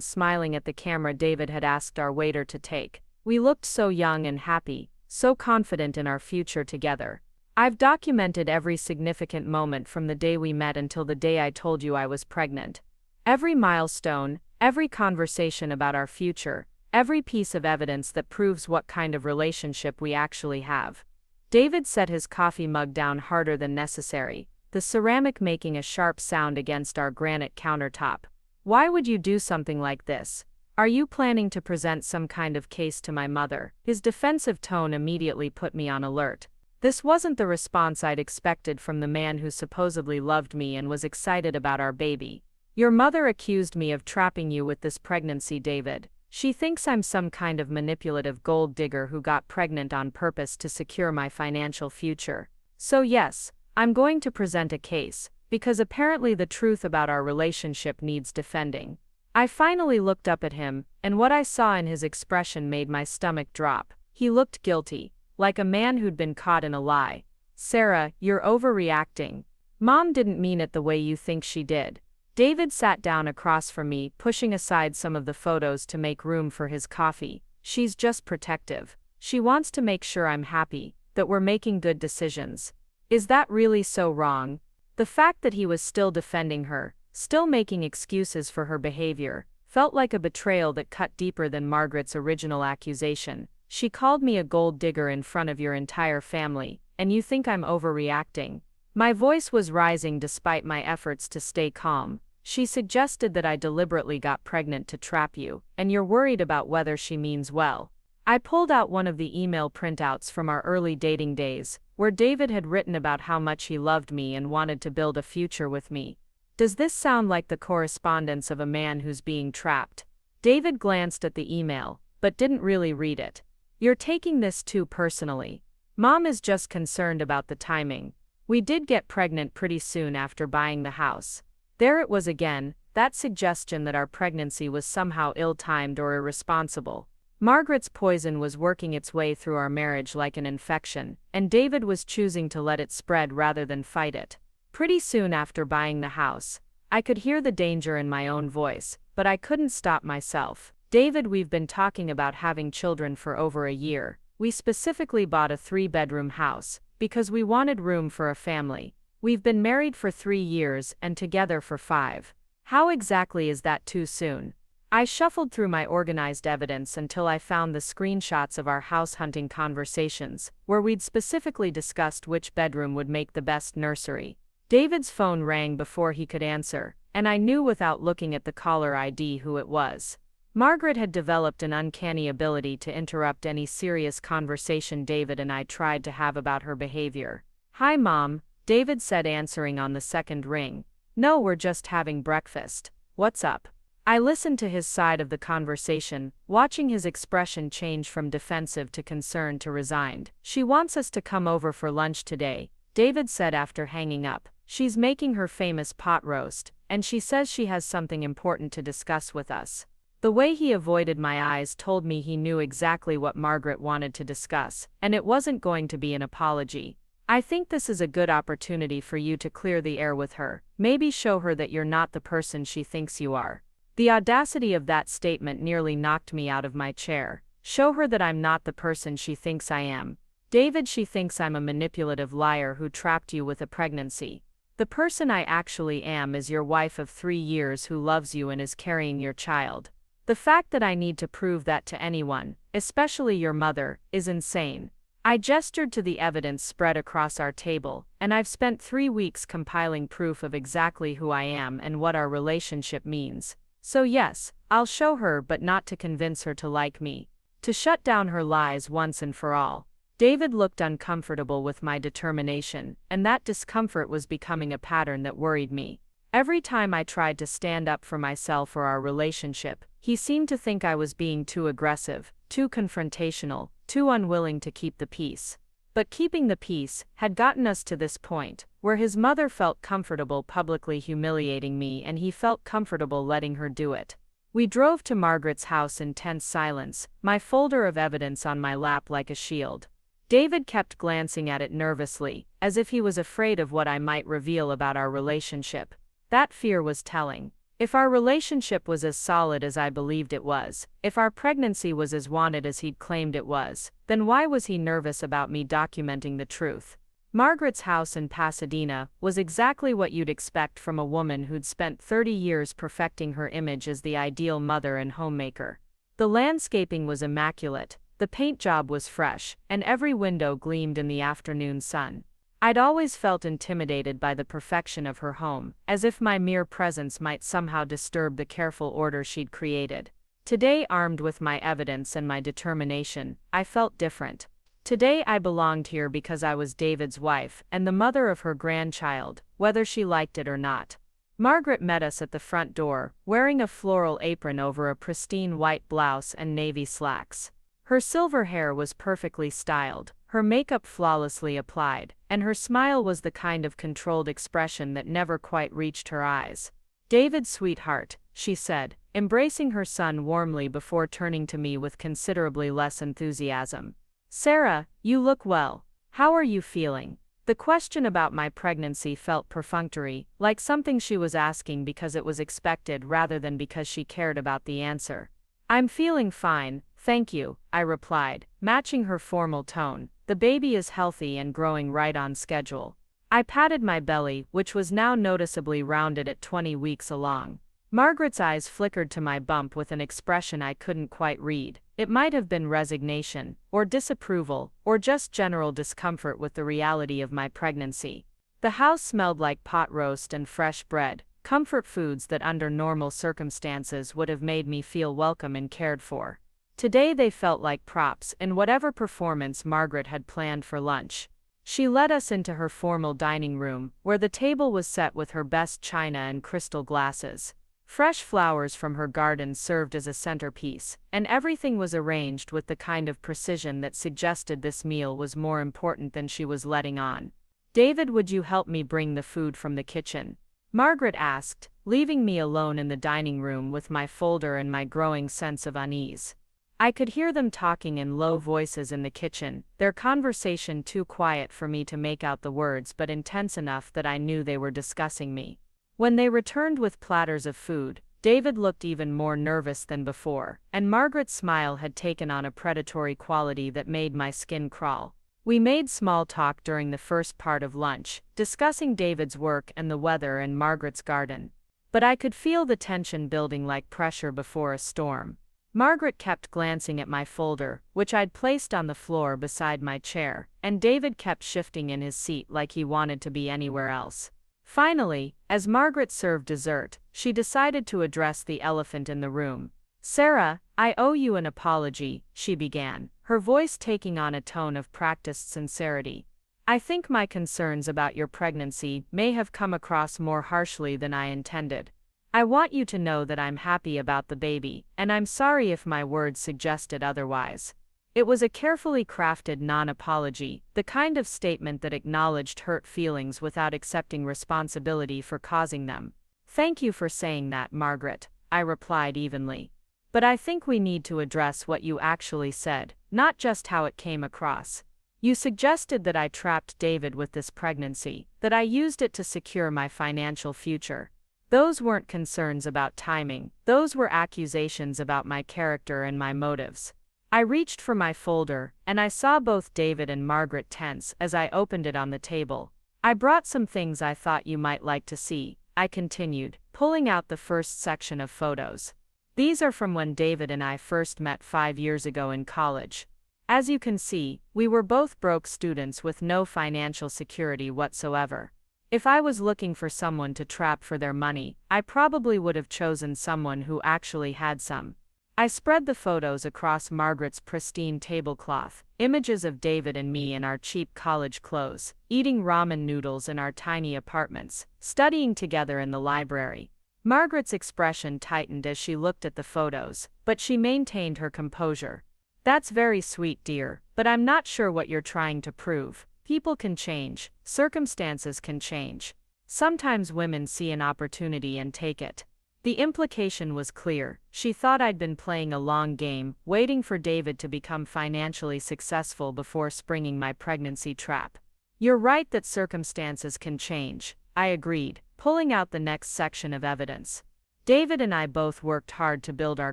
smiling at the camera David had asked our waiter to take. We looked so young and happy, so confident in our future together. I've documented every significant moment from the day we met until the day I told you I was pregnant. Every milestone, every conversation about our future, every piece of evidence that proves what kind of relationship we actually have. David set his coffee mug down harder than necessary, the ceramic making a sharp sound against our granite countertop. "Why would you do something like this? Are you planning to present some kind of case to my mother?" His defensive tone immediately put me on alert. This wasn't the response I'd expected from the man who supposedly loved me and was excited about our baby. "Your mother accused me of trapping you with this pregnancy, David. She thinks I'm some kind of manipulative gold digger who got pregnant on purpose to secure my financial future. So yes, I'm going to present a case, because apparently the truth about our relationship needs defending." I finally looked up at him, and what I saw in his expression made my stomach drop. He looked guilty, like a man who'd been caught in a lie. "Sarah, you're overreacting. Mom didn't mean it the way you think she did." David sat down across from me, pushing aside some of the photos to make room for his coffee. She's just protective. She wants to make sure I'm happy, that we're making good decisions. Is that really so wrong? The fact that he was still defending her, still making excuses for her behavior, felt like a betrayal that cut deeper than Margaret's original accusation. She called me a gold digger in front of your entire family, and you think I'm overreacting? My voice was rising despite my efforts to stay calm. She suggested that I deliberately got pregnant to trap you, and you're worried about whether she means well. I pulled out one of the email printouts from our early dating days, where David had written about how much he loved me and wanted to build a future with me. Does this sound like the correspondence of a man who's being trapped? David glanced at the email, but didn't really read it. You're taking this too personally. Mom is just concerned about the timing. We did get pregnant pretty soon after buying the house. There it was again, that suggestion that our pregnancy was somehow ill-timed or irresponsible. Margaret's poison was working its way through our marriage like an infection, and David was choosing to let it spread rather than fight it. Pretty soon after buying the house, I could hear the danger in my own voice, but I couldn't stop myself. David, we've been talking about having children for over a year. We specifically bought a 3-bedroom house, because we wanted room for a family. We've been married for 3 years and together for 5. How exactly is that too soon? I shuffled through my organized evidence until I found the screenshots of our house hunting conversations, where we'd specifically discussed which bedroom would make the best nursery. David's phone rang before he could answer, and I knew without looking at the caller ID who it was. Margaret had developed an uncanny ability to interrupt any serious conversation David and I tried to have about her behavior. "Hi, Mom," David said, answering on the second ring. "No, we're just having breakfast. What's up?" I listened to his side of the conversation, watching his expression change from defensive to concerned to resigned. "She wants us to come over for lunch today," David said after hanging up. "She's making her famous pot roast, and she says she has something important to discuss with us." The way he avoided my eyes told me he knew exactly what Margaret wanted to discuss, and it wasn't going to be an apology. "I think this is a good opportunity for you to clear the air with her, maybe show her that you're not the person she thinks you are." The audacity of that statement nearly knocked me out of my chair. Show her that I'm not the person she thinks I am. David, she thinks I'm a manipulative liar who trapped you with a pregnancy. The person I actually am is your wife of 3 years who loves you and is carrying your child. The fact that I need to prove that to anyone, especially your mother, is insane. I gestured to the evidence spread across our table, and I've spent 3 weeks compiling proof of exactly who I am and what our relationship means. So yes, I'll show her, but not to convince her to like me. To shut down her lies once and for all. David looked uncomfortable with my determination, and that discomfort was becoming a pattern that worried me. Every time I tried to stand up for myself or our relationship, he seemed to think I was being too aggressive, too confrontational, too unwilling to keep the peace. But keeping the peace had gotten us to this point, where his mother felt comfortable publicly humiliating me and he felt comfortable letting her do it. We drove to Margaret's house in tense silence, my folder of evidence on my lap like a shield. David kept glancing at it nervously, as if he was afraid of what I might reveal about our relationship. That fear was telling. If our relationship was as solid as I believed it was, if our pregnancy was as wanted as he'd claimed it was, then why was he nervous about me documenting the truth? Margaret's house in Pasadena was exactly what you'd expect from a woman who'd spent 30 years perfecting her image as the ideal mother and homemaker. The landscaping was immaculate, the paint job was fresh, and every window gleamed in the afternoon sun. I'd always felt intimidated by the perfection of her home, as if my mere presence might somehow disturb the careful order she'd created. Today, armed with my evidence and my determination, I felt different. Today I belonged here because I was David's wife and the mother of her grandchild, whether she liked it or not. Margaret met us at the front door, wearing a floral apron over a pristine white blouse and navy slacks. Her silver hair was perfectly styled, her makeup flawlessly applied, and her smile was the kind of controlled expression that never quite reached her eyes. "David, sweetheart," she said, embracing her son warmly before turning to me with considerably less enthusiasm. "Sarah, you look well. How are you feeling?" The question about my pregnancy felt perfunctory, like something she was asking because it was expected rather than because she cared about the answer. "I'm feeling fine, thank you," I replied, matching her formal tone. "The baby is healthy and growing right on schedule." I patted my belly, which was now noticeably rounded at 20 weeks along. Margaret's eyes flickered to my bump with an expression I couldn't quite read. It might have been resignation, or disapproval, or just general discomfort with the reality of my pregnancy. The house smelled like pot roast and fresh bread, comfort foods that under normal circumstances would have made me feel welcome and cared for. Today they felt like props in whatever performance Margaret had planned for lunch. She led us into her formal dining room, where the table was set with her best china and crystal glasses. Fresh flowers from her garden served as a centerpiece, and everything was arranged with the kind of precision that suggested this meal was more important than she was letting on. "David, would you help me bring the food from the kitchen?" Margaret asked, leaving me alone in the dining room with my folder and my growing sense of unease. I could hear them talking in low voices in the kitchen, their conversation too quiet for me to make out the words but intense enough that I knew they were discussing me. When they returned with platters of food, David looked even more nervous than before, and Margaret's smile had taken on a predatory quality that made my skin crawl. We made small talk during the first part of lunch, discussing David's work and the weather and Margaret's garden. But I could feel the tension building like pressure before a storm. Margaret kept glancing at my folder, which I'd placed on the floor beside my chair, and David kept shifting in his seat like he wanted to be anywhere else. Finally, as Margaret served dessert, she decided to address the elephant in the room. "Sarah, I owe you an apology," she began, her voice taking on a tone of practiced sincerity. "I think my concerns about your pregnancy may have come across more harshly than I intended. I want you to know that I'm happy about the baby, and I'm sorry if my words suggested otherwise." It was a carefully crafted non-apology, the kind of statement that acknowledged hurt feelings without accepting responsibility for causing them. "Thank you for saying that, Margaret," I replied evenly. "But I think we need to address what you actually said, not just how it came across. You suggested that I trapped David with this pregnancy, that I used it to secure my financial future. Those weren't concerns about timing, those were accusations about my character and my motives." I reached for my folder, and I saw both David and Margaret tense as I opened it on the table. "I brought some things I thought you might like to see," I continued, pulling out the first section of photos. "These are from when David and I first met 5 years ago in college. As you can see, we were both broke students with no financial security whatsoever. If I was looking for someone to trap for their money, I probably would have chosen someone who actually had some." I spread the photos across Margaret's pristine tablecloth, images of David and me in our cheap college clothes, eating ramen noodles in our tiny apartments, studying together in the library. Margaret's expression tightened as she looked at the photos, but she maintained her composure. "That's very sweet, dear, but I'm not sure what you're trying to prove. People can change, circumstances can change. Sometimes women see an opportunity and take it." The implication was clear. She thought I'd been playing a long game, waiting for David to become financially successful before springing my pregnancy trap. "You're right that circumstances can change," I agreed, pulling out the next section of evidence. "David and I both worked hard to build our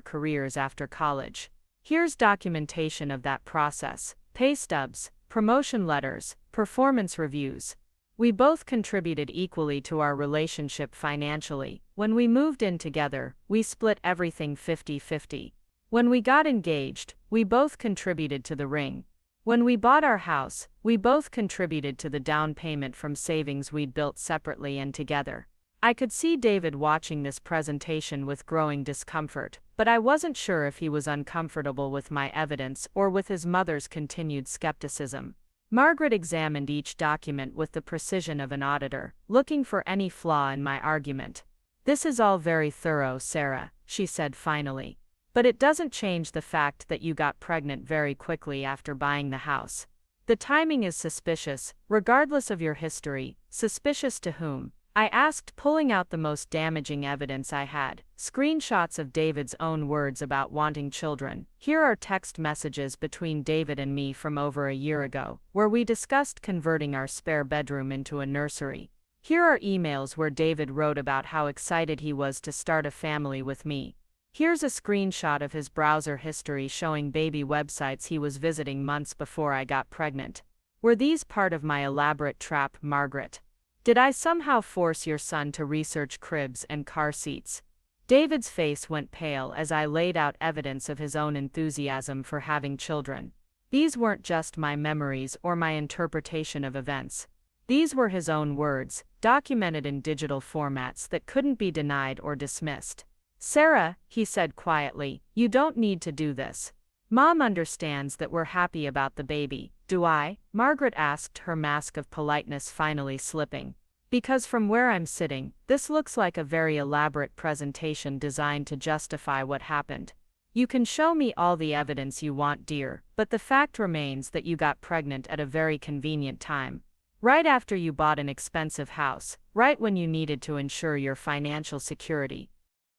careers after college. Here's documentation of that process: pay stubs, promotion letters, performance reviews. We both contributed equally to our relationship financially. When we moved in together, we split everything 50-50. When we got engaged, we both contributed to the ring. When we bought our house, we both contributed to the down payment from savings we'd built separately and together." I could see David watching this presentation with growing discomfort, but I wasn't sure if he was uncomfortable with my evidence or with his mother's continued skepticism. Margaret examined each document with the precision of an auditor, looking for any flaw in my argument. "This is all very thorough, Sarah," she said finally. "But it doesn't change the fact that you got pregnant very quickly after buying the house. The timing is suspicious, regardless of your history." "Suspicious to whom?" I asked, pulling out the most damaging evidence I had. Screenshots of David's own words about wanting children. Here are text messages between David and me from over a year ago, where we discussed converting our spare bedroom into a nursery. Here are emails where David wrote about how excited he was to start a family with me. Here's a screenshot of his browser history showing baby websites he was visiting months before I got pregnant. Were these part of my elaborate trap, Margaret? Did I somehow force your son to research cribs and car seats? David's face went pale as I laid out evidence of his own enthusiasm for having children. These weren't just my memories or my interpretation of events. These were his own words, documented in digital formats that couldn't be denied or dismissed. Sarah, he said quietly, you don't need to do this. Mom understands that we're happy about the baby. Do I? Margaret asked, her mask of politeness finally slipping. Because from where I'm sitting, this looks like a very elaborate presentation designed to justify what happened. You can show me all the evidence you want, dear, but the fact remains that you got pregnant at a very convenient time. Right after you bought an expensive house, right when you needed to ensure your financial security.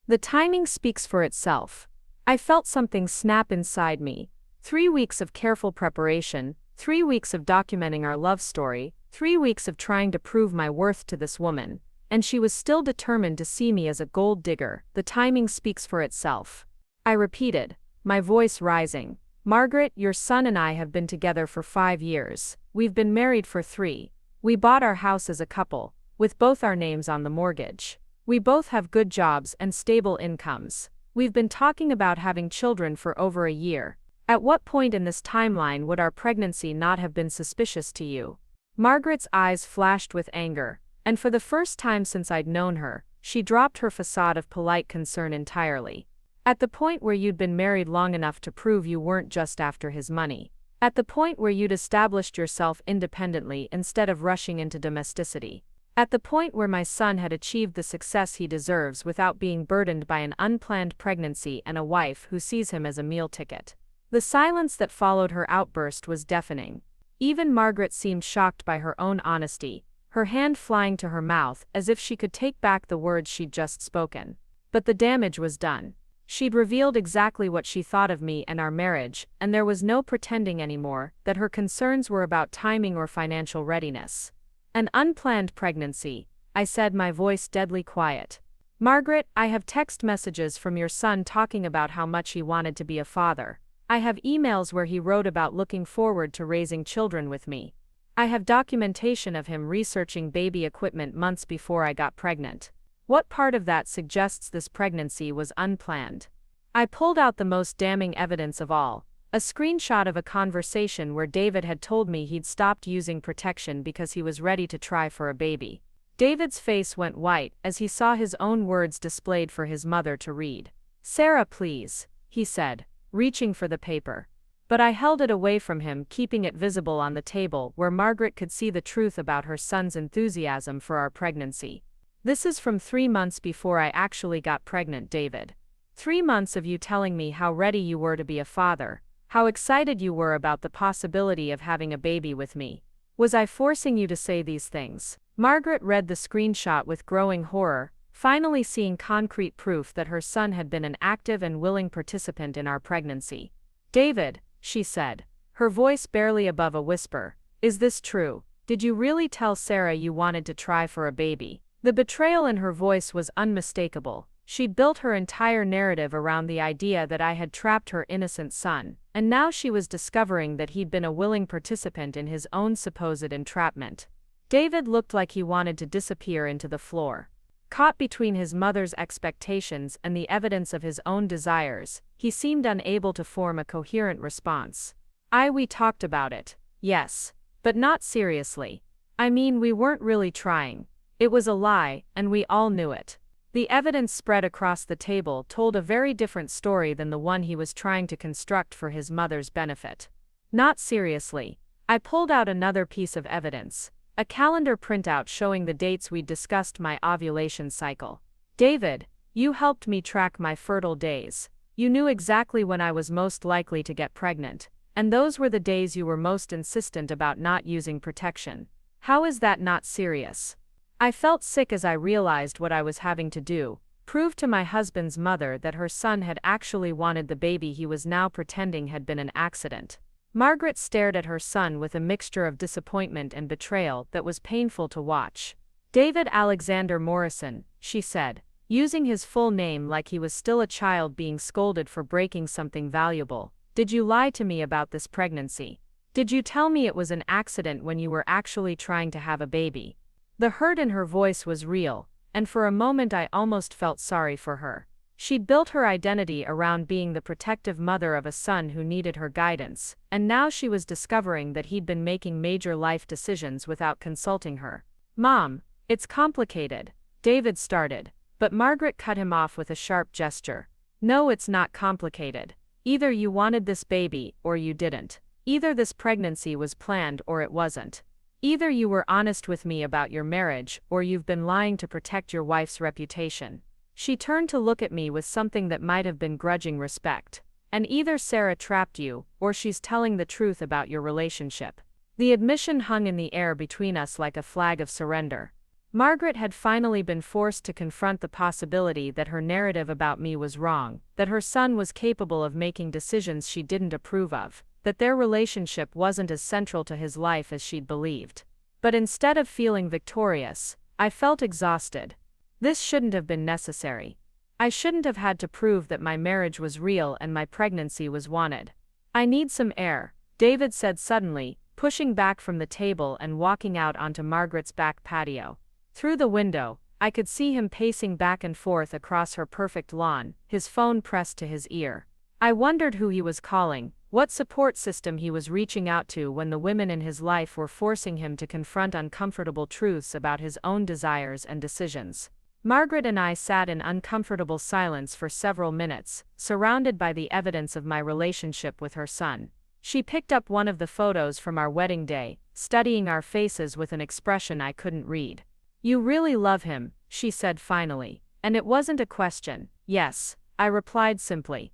The timing speaks for itself. I felt something snap inside me. 3 weeks of careful preparation, 3 weeks of documenting our love story, 3 weeks of trying to prove my worth to this woman, and she was still determined to see me as a gold digger. The timing speaks for itself. I repeated, my voice rising. Margaret, your son and I have been together for 5 years. We've been married for 3. We bought our house as a couple, with both our names on the mortgage. We both have good jobs and stable incomes. We've been talking about having children for over a year. At what point in this timeline would our pregnancy not have been suspicious to you? Margaret's eyes flashed with anger, and for the first time since I'd known her, she dropped her facade of polite concern entirely. At the point where you'd been married long enough to prove you weren't just after his money. At the point where you'd established yourself independently instead of rushing into domesticity. At the point where my son had achieved the success he deserves without being burdened by an unplanned pregnancy and a wife who sees him as a meal ticket. The silence that followed her outburst was deafening. Even Margaret seemed shocked by her own honesty, her hand flying to her mouth as if she could take back the words she'd just spoken. But the damage was done. She'd revealed exactly what she thought of me and our marriage, and there was no pretending anymore that her concerns were about timing or financial readiness. An unplanned pregnancy, I said, my voice deadly quiet. Margaret, I have text messages from your son talking about how much he wanted to be a father. I have emails where he wrote about looking forward to raising children with me. I have documentation of him researching baby equipment months before I got pregnant. What part of that suggests this pregnancy was unplanned? I pulled out the most damning evidence of all. A screenshot of a conversation where David had told me he'd stopped using protection because he was ready to try for a baby. David's face went white as he saw his own words displayed for his mother to read. Sarah, please, he said, reaching for the paper. But I held it away from him, keeping it visible on the table where Margaret could see the truth about her son's enthusiasm for our pregnancy. This is from 3 months before I actually got pregnant, David. 3 months of you telling me how ready you were to be a father. How excited you were about the possibility of having a baby with me. Was I forcing you to say these things? Margaret read the screenshot with growing horror, finally seeing concrete proof that her son had been an active and willing participant in our pregnancy. David, she said, her voice barely above a whisper, is this true? Did you really tell Sarah you wanted to try for a baby? The betrayal in her voice was unmistakable. She'd built her entire narrative around the idea that I had trapped her innocent son, and now she was discovering that he'd been a willing participant in his own supposed entrapment. David looked like he wanted to disappear into the floor. Caught between his mother's expectations and the evidence of his own desires, he seemed unable to form a coherent response. We talked about it, yes, but not seriously. I mean, we weren't really trying. It was a lie, and we all knew it. The evidence spread across the table told a very different story than the one he was trying to construct for his mother's benefit. Not seriously. I pulled out another piece of evidence, a calendar printout showing the dates we'd discussed my ovulation cycle. David, you helped me track my fertile days. You knew exactly when I was most likely to get pregnant, and those were the days you were most insistent about not using protection. How is that not serious? I felt sick as I realized what I was having to do, prove to my husband's mother that her son had actually wanted the baby he was now pretending had been an accident. Margaret stared at her son with a mixture of disappointment and betrayal that was painful to watch. David Alexander Morrison, she said, using his full name like he was still a child being scolded for breaking something valuable. Did you lie to me about this pregnancy? Did you tell me it was an accident when you were actually trying to have a baby? The hurt in her voice was real, and for a moment I almost felt sorry for her. She'd built her identity around being the protective mother of a son who needed her guidance, and now she was discovering that he'd been making major life decisions without consulting her. Mom, it's complicated, David started, but Margaret cut him off with a sharp gesture. No, it's not complicated. Either you wanted this baby or you didn't. Either this pregnancy was planned or it wasn't. Either you were honest with me about your marriage or you've been lying to protect your wife's reputation. She turned to look at me with something that might have been grudging respect. And either Sarah trapped you, or she's telling the truth about your relationship. The admission hung in the air between us like a flag of surrender. Margaret had finally been forced to confront the possibility that her narrative about me was wrong, that her son was capable of making decisions she didn't approve of, that their relationship wasn't as central to his life as she'd believed. But instead of feeling victorious, I felt exhausted. This shouldn't have been necessary. I shouldn't have had to prove that my marriage was real and my pregnancy was wanted. I need some air, David said suddenly, pushing back from the table and walking out onto Margaret's back patio. Through the window, I could see him pacing back and forth across her perfect lawn, his phone pressed to his ear. I wondered who he was calling, what support system he was reaching out to when the women in his life were forcing him to confront uncomfortable truths about his own desires and decisions. Margaret and I sat in uncomfortable silence for several minutes, surrounded by the evidence of my relationship with her son. She picked up one of the photos from our wedding day, studying our faces with an expression I couldn't read. You really love him, she said finally, and it wasn't a question. Yes, I replied simply.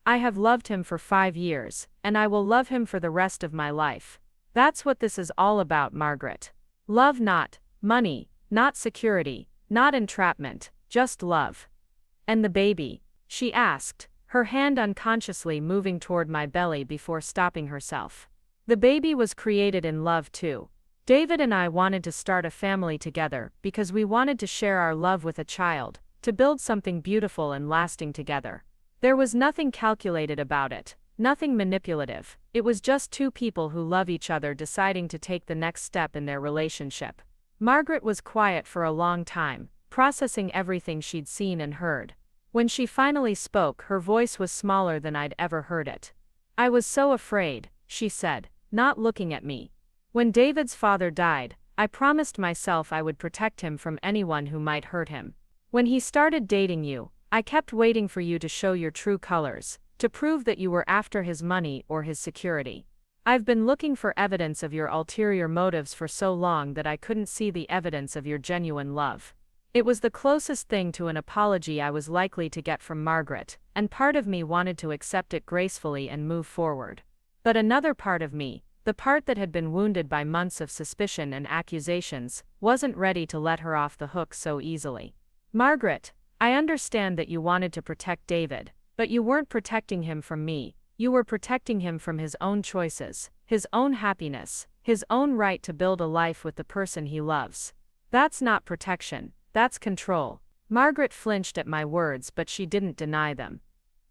I have loved him for 5 years, and I will love him for the rest of my life. That's what this is all about, Margaret. Love, not money, not security, not entrapment, just love. And the baby? She asked, her hand unconsciously moving toward my belly before stopping herself. The baby was created in love too. David and I wanted to start a family together because we wanted to share our love with a child, to build something beautiful and lasting together. There was nothing calculated about it, nothing manipulative. It was just two people who love each other deciding to take the next step in their relationship. Margaret was quiet for a long time, processing everything she'd seen and heard. When she finally spoke, her voice was smaller than I'd ever heard it. I was so afraid, she said, not looking at me. When David's father died, I promised myself I would protect him from anyone who might hurt him. When he started dating you, I kept waiting for you to show your true colors, to prove that you were after his money or his security. I've been looking for evidence of your ulterior motives for so long that I couldn't see the evidence of your genuine love. It was the closest thing to an apology I was likely to get from Margaret, and part of me wanted to accept it gracefully and move forward. But another part of me, the part that had been wounded by months of suspicion and accusations, wasn't ready to let her off the hook so easily. Margaret, I understand that you wanted to protect David, but you weren't protecting him from me. You were protecting him from his own choices, his own happiness, his own right to build a life with the person he loves. That's not protection, that's control. Margaret flinched at my words, but she didn't deny them.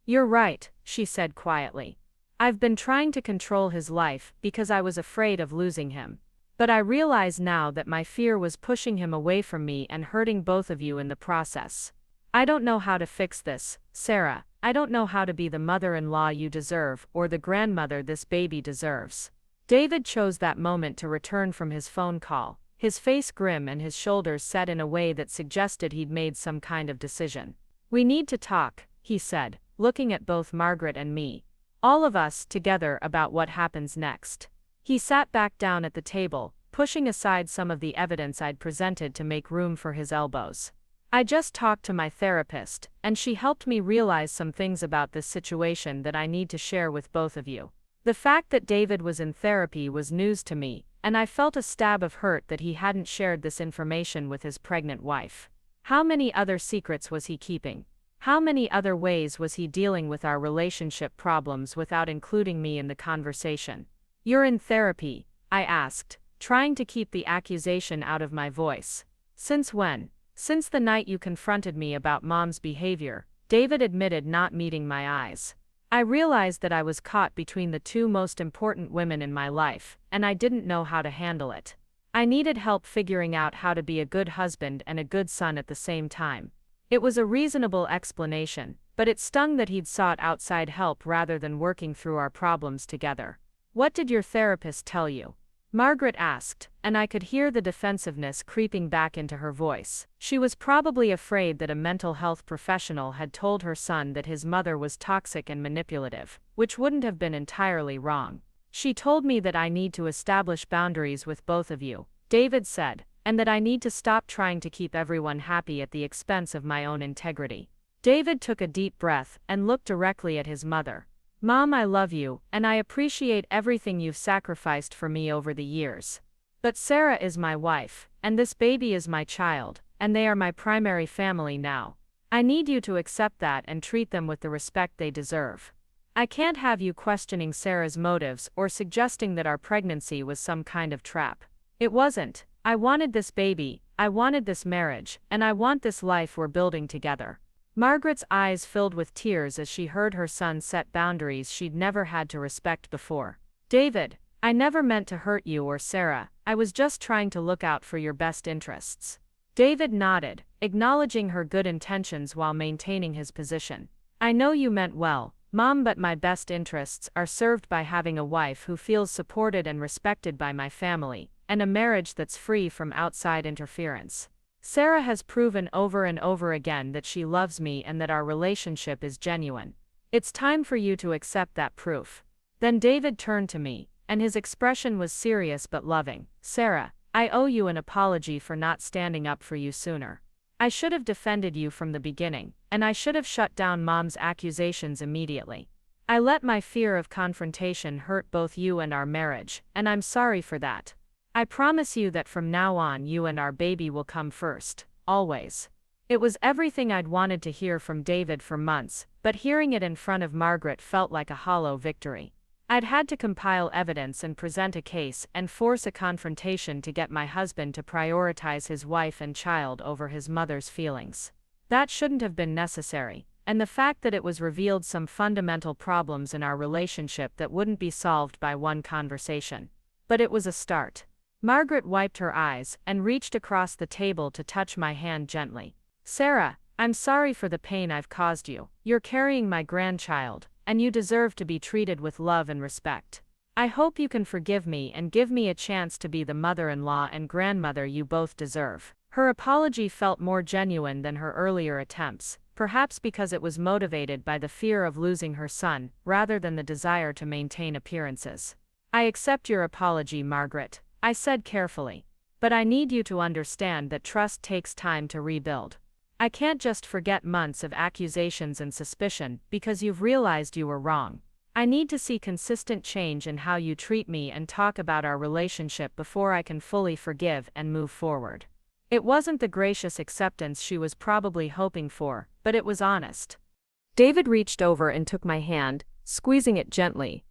You're right, she said quietly. I've been trying to control his life because I was afraid of losing him. But I realize now that my fear was pushing him away from me and hurting both of you in the process. I don't know how to fix this, Sarah. I don't know how to be the mother-in-law you deserve or the grandmother this baby deserves. David chose that moment to return from his phone call, his face grim and his shoulders set in a way that suggested he'd made some kind of decision. We need to talk, he said, looking at both Margaret and me. All of us together about what happens next. He sat back down at the table, pushing aside some of the evidence I'd presented to make room for his elbows. I just talked to my therapist, and she helped me realize some things about this situation that I need to share with both of you. The fact that David was in therapy was news to me, and I felt a stab of hurt that he hadn't shared this information with his pregnant wife. How many other secrets was he keeping? How many other ways was he dealing with our relationship problems without including me in the conversation? "You're in therapy?" I asked, trying to keep the accusation out of my voice. "Since when?" "Since the night you confronted me about Mom's behavior," David admitted, not meeting my eyes. I realized that I was caught between the two most important women in my life, and I didn't know how to handle it. I needed help figuring out how to be a good husband and a good son at the same time. It was a reasonable explanation, but it stung that he'd sought outside help rather than working through our problems together. "What did your therapist tell you?" Margaret asked, and I could hear the defensiveness creeping back into her voice. She was probably afraid that a mental health professional had told her son that his mother was toxic and manipulative, which wouldn't have been entirely wrong. "She told me that I need to establish boundaries with both of you," David said, "and that I need to stop trying to keep everyone happy at the expense of my own integrity." David took a deep breath and looked directly at his mother. "Mom, I love you, and I appreciate everything you've sacrificed for me over the years. But Sarah is my wife, and this baby is my child, and they are my primary family now. I need you to accept that and treat them with the respect they deserve. I can't have you questioning Sarah's motives or suggesting that our pregnancy was some kind of trap. It wasn't. I wanted this baby, I wanted this marriage, and I want this life we're building together." Margaret's eyes filled with tears as she heard her son set boundaries she'd never had to respect before. "David, I never meant to hurt you or Sarah, I was just trying to look out for your best interests." David nodded, acknowledging her good intentions while maintaining his position. "I know you meant well, Mom, but my best interests are served by having a wife who feels supported and respected by my family, and a marriage that's free from outside interference. Sarah has proven over and over again that she loves me and that our relationship is genuine. It's time for you to accept that proof." Then David turned to me, and his expression was serious but loving. "Sarah, I owe you an apology for not standing up for you sooner. I should have defended you from the beginning, and I should have shut down Mom's accusations immediately. I let my fear of confrontation hurt both you and our marriage, and I'm sorry for that. I promise you that from now on you and our baby will come first, always." It was everything I'd wanted to hear from David for months, but hearing it in front of Margaret felt like a hollow victory. I'd had to compile evidence and present a case and force a confrontation to get my husband to prioritize his wife and child over his mother's feelings. That shouldn't have been necessary, and the fact that it was revealed some fundamental problems in our relationship that wouldn't be solved by one conversation. But it was a start. Margaret wiped her eyes and reached across the table to touch my hand gently. "Sarah, I'm sorry for the pain I've caused you. You're carrying my grandchild, and you deserve to be treated with love and respect. I hope you can forgive me and give me a chance to be the mother-in-law and grandmother you both deserve." Her apology felt more genuine than her earlier attempts, perhaps because it was motivated by the fear of losing her son, rather than the desire to maintain appearances. "I accept your apology, Margaret," I said carefully. "But I need you to understand that trust takes time to rebuild. I can't just forget months of accusations and suspicion because you've realized you were wrong. I need to see consistent change in how you treat me and talk about our relationship before I can fully forgive and move forward." It wasn't the gracious acceptance she was probably hoping for, but it was honest. David reached over and took my hand, squeezing it gently.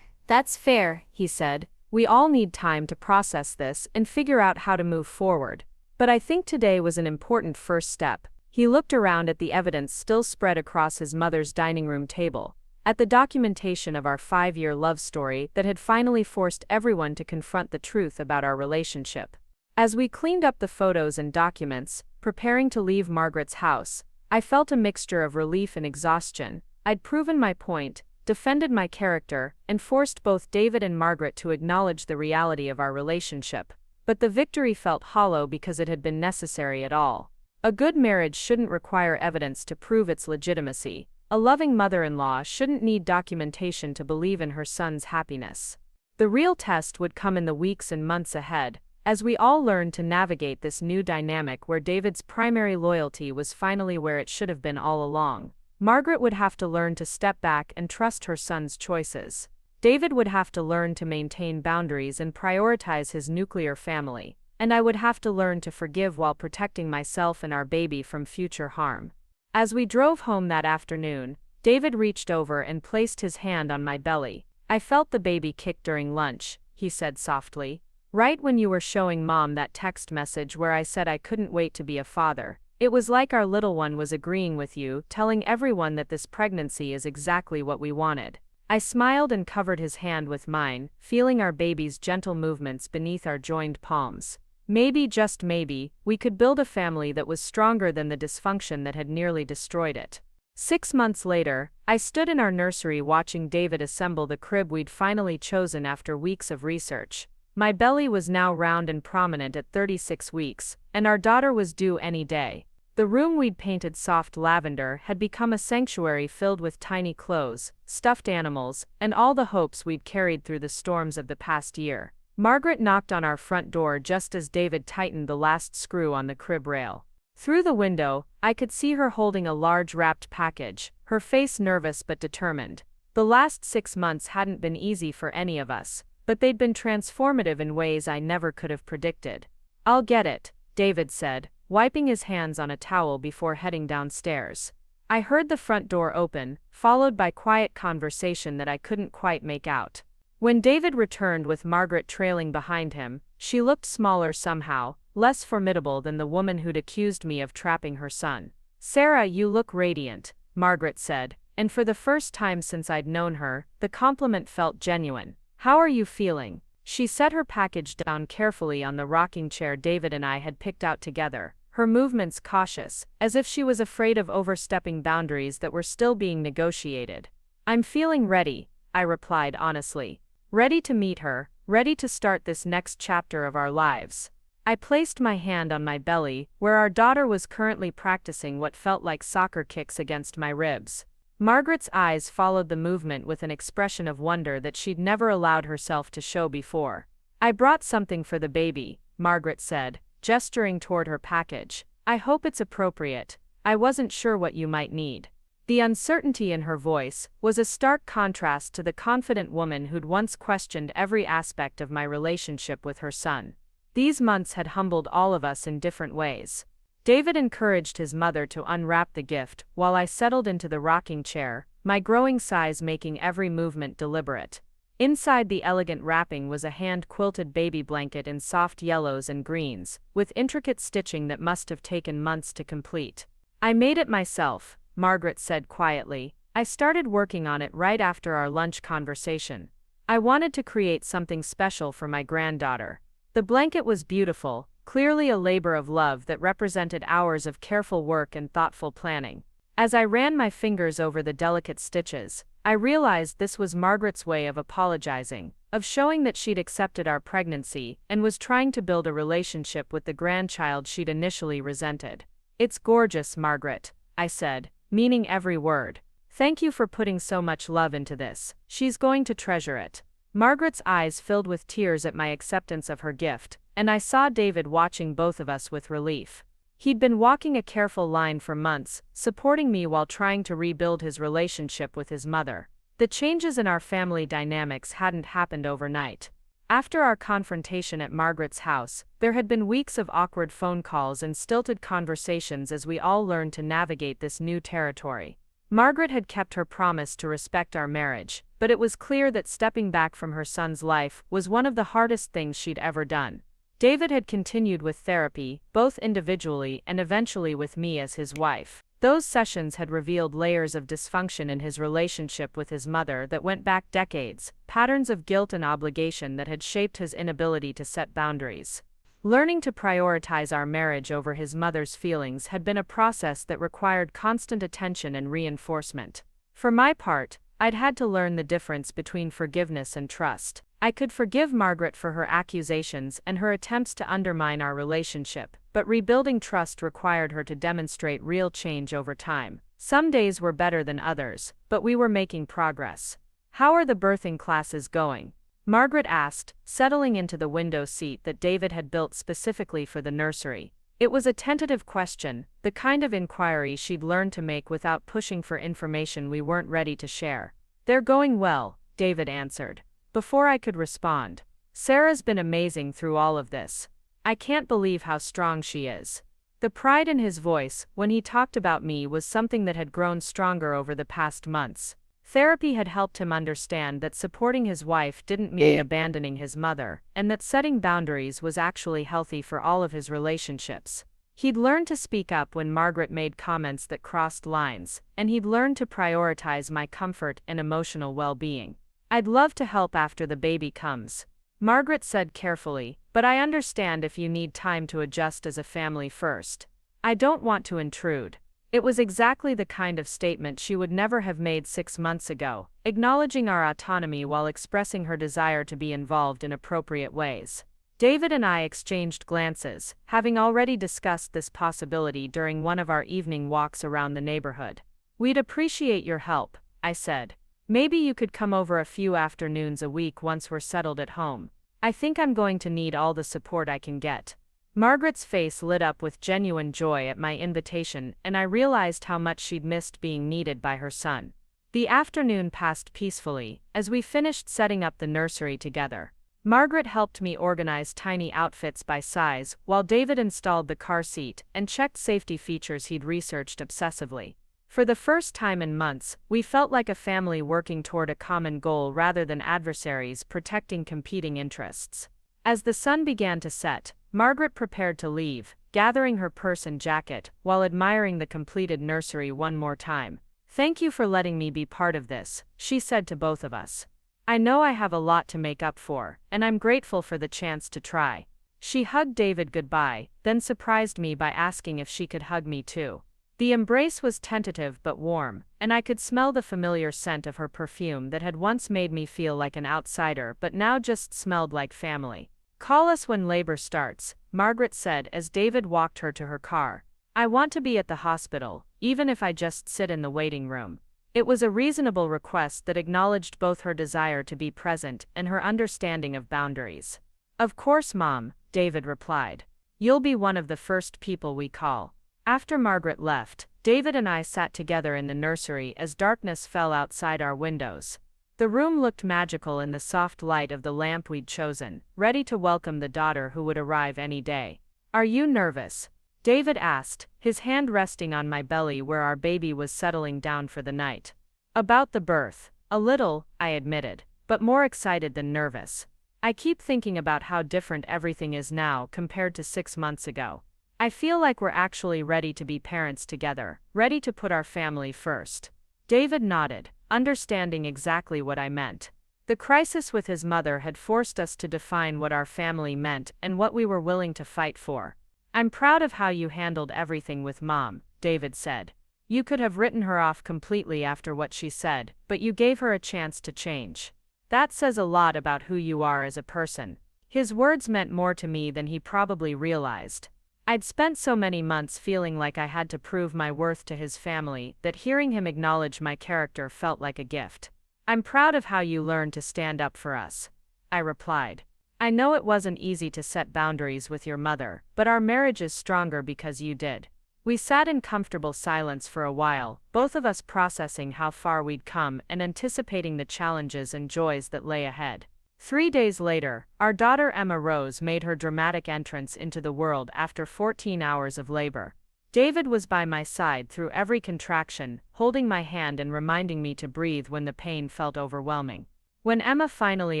"That's fair," he said. "We all need time to process this and figure out how to move forward. But I think today was an important first step." He looked around at the evidence still spread across his mother's dining room table, at the documentation of our 5-year love story that had finally forced everyone to confront the truth about our relationship. As we cleaned up the photos and documents, preparing to leave Margaret's house, I felt a mixture of relief and exhaustion. I'd proven my point, defended my character, and forced both David and Margaret to acknowledge the reality of our relationship. But the victory felt hollow because it had been necessary at all. A good marriage shouldn't require evidence to prove its legitimacy. A loving mother-in-law shouldn't need documentation to believe in her son's happiness. The real test would come in the weeks and months ahead, as we all learned to navigate this new dynamic where David's primary loyalty was finally where it should have been all along. Margaret would have to learn to step back and trust her son's choices. David would have to learn to maintain boundaries and prioritize his nuclear family, and I would have to learn to forgive while protecting myself and our baby from future harm. As we drove home that afternoon, David reached over and placed his hand on my belly. "I felt the baby kick during lunch," he said softly. "Right when you were showing Mom that text message where I said I couldn't wait to be a father. It was like our little one was agreeing with you, telling everyone that this pregnancy is exactly what we wanted." I smiled and covered his hand with mine, feeling our baby's gentle movements beneath our joined palms. Maybe, just maybe, we could build a family that was stronger than the dysfunction that had nearly destroyed it. 6 months later, I stood in our nursery watching David assemble the crib we'd finally chosen after weeks of research. My belly was now round and prominent at 36 weeks, and our daughter was due any day. The room we'd painted soft lavender had become a sanctuary filled with tiny clothes, stuffed animals, and all the hopes we'd carried through the storms of the past year. Margaret knocked on our front door just as David tightened the last screw on the crib rail. Through the window, I could see her holding a large wrapped package, her face nervous but determined. The last 6 months hadn't been easy for any of us, but they'd been transformative in ways I never could have predicted. "I'll get it," David said, wiping his hands on a towel before heading downstairs. I heard the front door open, followed by quiet conversation that I couldn't quite make out. When David returned with Margaret trailing behind him, she looked smaller somehow, less formidable than the woman who'd accused me of trapping her son. "Sarah, you look radiant," Margaret said, and for the first time since I'd known her, the compliment felt genuine. "How are you feeling?" She set her package down carefully on the rocking chair David and I had picked out together, her movements cautious, as if she was afraid of overstepping boundaries that were still being negotiated. "I'm feeling ready," I replied honestly. "Ready to meet her, ready to start this next chapter of our lives." I placed my hand on my belly, where our daughter was currently practicing what felt like soccer kicks against my ribs. Margaret's eyes followed the movement with an expression of wonder that she'd never allowed herself to show before. "I brought something for the baby," Margaret said, gesturing toward her package. "I hope it's appropriate. I wasn't sure what you might need." The uncertainty in her voice was a stark contrast to the confident woman who'd once questioned every aspect of my relationship with her son. These months had humbled all of us in different ways. David encouraged his mother to unwrap the gift while I settled into the rocking chair, my growing size making every movement deliberate. Inside the elegant wrapping was a hand-quilted baby blanket in soft yellows and greens, with intricate stitching that must have taken months to complete. "I made it myself," Margaret said quietly. "I started working on it right after our lunch conversation. I wanted to create something special for my granddaughter." The blanket was beautiful, clearly a labor of love that represented hours of careful work and thoughtful planning. As I ran my fingers over the delicate stitches, I realized this was Margaret's way of apologizing, of showing that she'd accepted our pregnancy and was trying to build a relationship with the grandchild she'd initially resented. "It's gorgeous, Margaret," I said, meaning every word. "Thank you for putting so much love into this. She's going to treasure it." Margaret's eyes filled with tears at my acceptance of her gift, and I saw David watching both of us with relief. He'd been walking a careful line for months, supporting me while trying to rebuild his relationship with his mother. The changes in our family dynamics hadn't happened overnight. After our confrontation at Margaret's house, there had been weeks of awkward phone calls and stilted conversations as we all learned to navigate this new territory. Margaret had kept her promise to respect our marriage, but it was clear that stepping back from her son's life was one of the hardest things she'd ever done. David had continued with therapy, both individually and eventually with me as his wife. Those sessions had revealed layers of dysfunction in his relationship with his mother that went back decades, patterns of guilt and obligation that had shaped his inability to set boundaries. Learning to prioritize our marriage over his mother's feelings had been a process that required constant attention and reinforcement. For my part, I'd had to learn the difference between forgiveness and trust. I could forgive Margaret for her accusations and her attempts to undermine our relationship, but rebuilding trust required her to demonstrate real change over time. Some days were better than others, but we were making progress. "How are the birthing classes going?" Margaret asked, settling into the window seat that David had built specifically for the nursery. It was a tentative question, the kind of inquiry she'd learned to make without pushing for information we weren't ready to share. "They're going well," David answered. Before I could respond, Sarah's been amazing through all of this. I can't believe how strong she is. The pride in his voice, when he talked about me, was something that had grown stronger over the past months. Therapy had helped him understand that supporting his wife didn't mean abandoning his mother, and that setting boundaries was actually healthy for all of his relationships. He'd learned to speak up when Margaret made comments that crossed lines, and he'd learned to prioritize my comfort and emotional well-being. I'd love to help after the baby comes, Margaret said carefully, but I understand if you need time to adjust as a family first. I don't want to intrude. It was exactly the kind of statement she would never have made 6 months ago, acknowledging our autonomy while expressing her desire to be involved in appropriate ways. David and I exchanged glances, having already discussed this possibility during one of our evening walks around the neighborhood. We'd appreciate your help, I said. Maybe you could come over a few afternoons a week once we're settled at home. I think I'm going to need all the support I can get. Margaret's face lit up with genuine joy at my invitation, and I realized how much she'd missed being needed by her son. The afternoon passed peacefully, as we finished setting up the nursery together. Margaret helped me organize tiny outfits by size, while David installed the car seat and checked safety features he'd researched obsessively. For the first time in months, we felt like a family working toward a common goal rather than adversaries protecting competing interests. As the sun began to set, Margaret prepared to leave, gathering her purse and jacket, while admiring the completed nursery one more time. "Thank you for letting me be part of this," she said to both of us. "I know I have a lot to make up for, and I'm grateful for the chance to try." She hugged David goodbye, then surprised me by asking if she could hug me too. The embrace was tentative but warm, and I could smell the familiar scent of her perfume that had once made me feel like an outsider but now just smelled like family. "Call us when labor starts," Margaret said as David walked her to her car. "I want to be at the hospital, even if I just sit in the waiting room." It was a reasonable request that acknowledged both her desire to be present and her understanding of boundaries. "Of course, Mom," David replied. "You'll be one of the first people we call." After Margaret left, David and I sat together in the nursery as darkness fell outside our windows. The room looked magical in the soft light of the lamp we'd chosen, ready to welcome the daughter who would arrive any day. "Are you nervous?" David asked, his hand resting on my belly where our baby was settling down for the night. "About the birth, a little," I admitted, "but more excited than nervous. I keep thinking about how different everything is now compared to 6 months ago. I feel like we're actually ready to be parents together, ready to put our family first." David nodded, understanding exactly what I meant. The crisis with his mother had forced us to define what our family meant and what we were willing to fight for. "I'm proud of how you handled everything with Mom," David said. "You could have written her off completely after what she said, but you gave her a chance to change. That says a lot about who you are as a person." His words meant more to me than he probably realized. I'd spent so many months feeling like I had to prove my worth to his family that hearing him acknowledge my character felt like a gift. "I'm proud of how you learned to stand up for us," I replied. "I know it wasn't easy to set boundaries with your mother, but our marriage is stronger because you did." We sat in comfortable silence for a while, both of us processing how far we'd come and anticipating the challenges and joys that lay ahead. 3 days later, our daughter Emma Rose made her dramatic entrance into the world after 14 hours of labor. David was by my side through every contraction, holding my hand and reminding me to breathe when the pain felt overwhelming. When Emma finally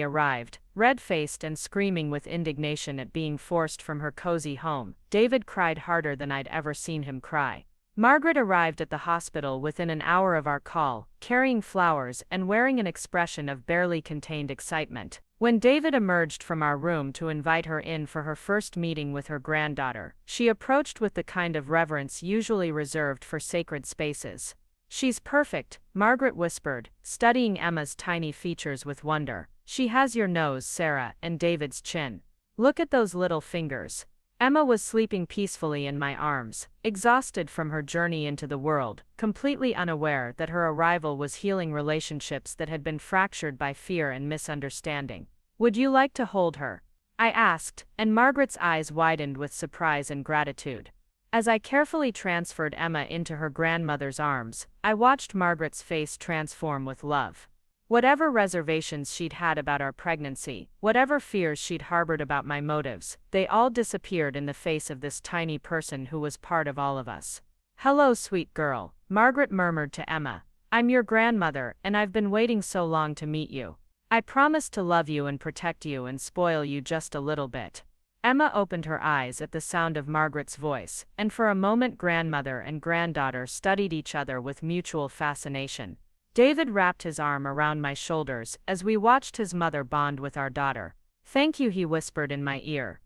arrived, red-faced and screaming with indignation at being forced from her cozy home, David cried harder than I'd ever seen him cry. Margaret arrived at the hospital within an hour of our call, carrying flowers and wearing an expression of barely contained excitement. When David emerged from our room to invite her in for her first meeting with her granddaughter, she approached with the kind of reverence usually reserved for sacred spaces. "She's perfect," Margaret whispered, studying Emma's tiny features with wonder. "She has your nose, Sarah, and David's chin. Look at those little fingers." Emma was sleeping peacefully in my arms, exhausted from her journey into the world, completely unaware that her arrival was healing relationships that had been fractured by fear and misunderstanding. "Would you like to hold her?" I asked, and Margaret's eyes widened with surprise and gratitude. As I carefully transferred Emma into her grandmother's arms, I watched Margaret's face transform with love. Whatever reservations she'd had about our pregnancy, whatever fears she'd harbored about my motives, they all disappeared in the face of this tiny person who was part of all of us. "Hello, sweet girl," Margaret murmured to Emma. "I'm your grandmother, and I've been waiting so long to meet you. I promised to love you and protect you and spoil you just a little bit." Emma opened her eyes at the sound of Margaret's voice, and for a moment grandmother and granddaughter studied each other with mutual fascination. David wrapped his arm around my shoulders as we watched his mother bond with our daughter. "Thank you," he whispered in my ear.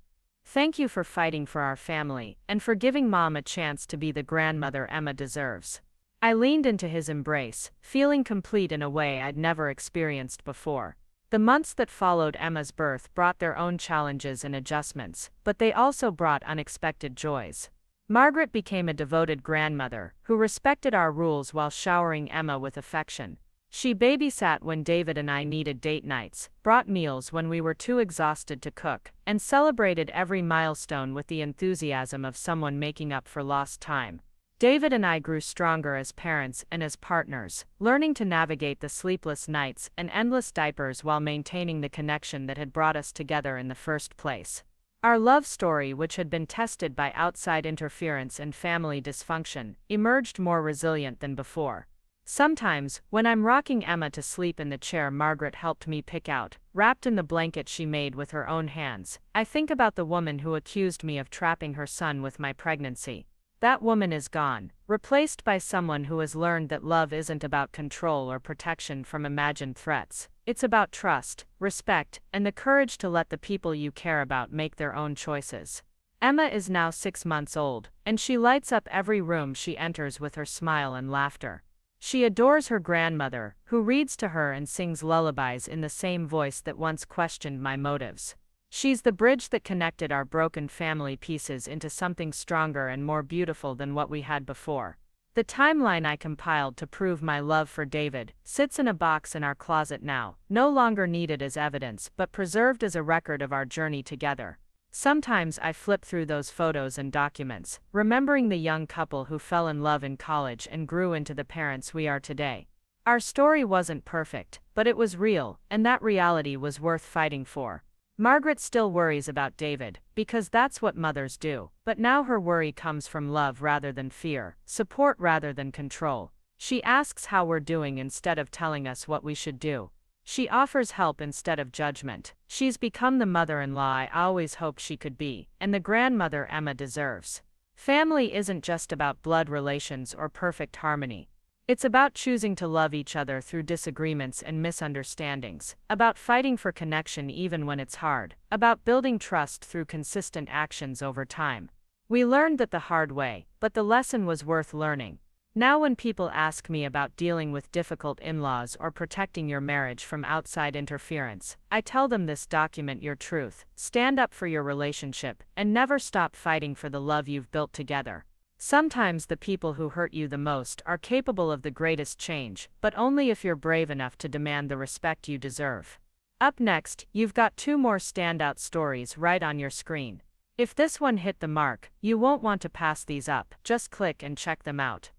"Thank you for fighting for our family, and for giving Mom a chance to be the grandmother Emma deserves." I leaned into his embrace, feeling complete in a way I'd never experienced before. The months that followed Emma's birth brought their own challenges and adjustments, but they also brought unexpected joys. Margaret became a devoted grandmother, who respected our rules while showering Emma with affection. She babysat when David and I needed date nights, brought meals when we were too exhausted to cook, and celebrated every milestone with the enthusiasm of someone making up for lost time. David and I grew stronger as parents and as partners, learning to navigate the sleepless nights and endless diapers while maintaining the connection that had brought us together in the first place. Our love story, which had been tested by outside interference and family dysfunction, emerged more resilient than before. Sometimes, when I'm rocking Emma to sleep in the chair Margaret helped me pick out, wrapped in the blanket she made with her own hands, I think about the woman who accused me of trapping her son with my pregnancy. That woman is gone, replaced by someone who has learned that love isn't about control or protection from imagined threats. It's about trust, respect, and the courage to let the people you care about make their own choices. Emma is now 6 months old, and she lights up every room she enters with her smile and laughter. She adores her grandmother, who reads to her and sings lullabies in the same voice that once questioned my motives. She's the bridge that connected our broken family pieces into something stronger and more beautiful than what we had before. The timeline I compiled to prove my love for David sits in a box in our closet now, no longer needed as evidence but preserved as a record of our journey together. Sometimes I flip through those photos and documents, remembering the young couple who fell in love in college and grew into the parents we are today. Our story wasn't perfect, but it was real, and that reality was worth fighting for. Margaret still worries about David, because that's what mothers do, but now her worry comes from love rather than fear, support rather than control. She asks how we're doing instead of telling us what we should do. She offers help instead of judgment. She's become the mother-in-law I always hoped she could be, and the grandmother Emma deserves. Family isn't just about blood relations or perfect harmony. It's about choosing to love each other through disagreements and misunderstandings, about fighting for connection even when it's hard, about building trust through consistent actions over time. We learned that the hard way, but the lesson was worth learning. Now when people ask me about dealing with difficult in-laws or protecting your marriage from outside interference, I tell them this: document your truth, stand up for your relationship, and never stop fighting for the love you've built together. Sometimes the people who hurt you the most are capable of the greatest change, but only if you're brave enough to demand the respect you deserve. Up next, you've got 2 more standout stories right on your screen. If this one hit the mark, you won't want to pass these up, just click and check them out.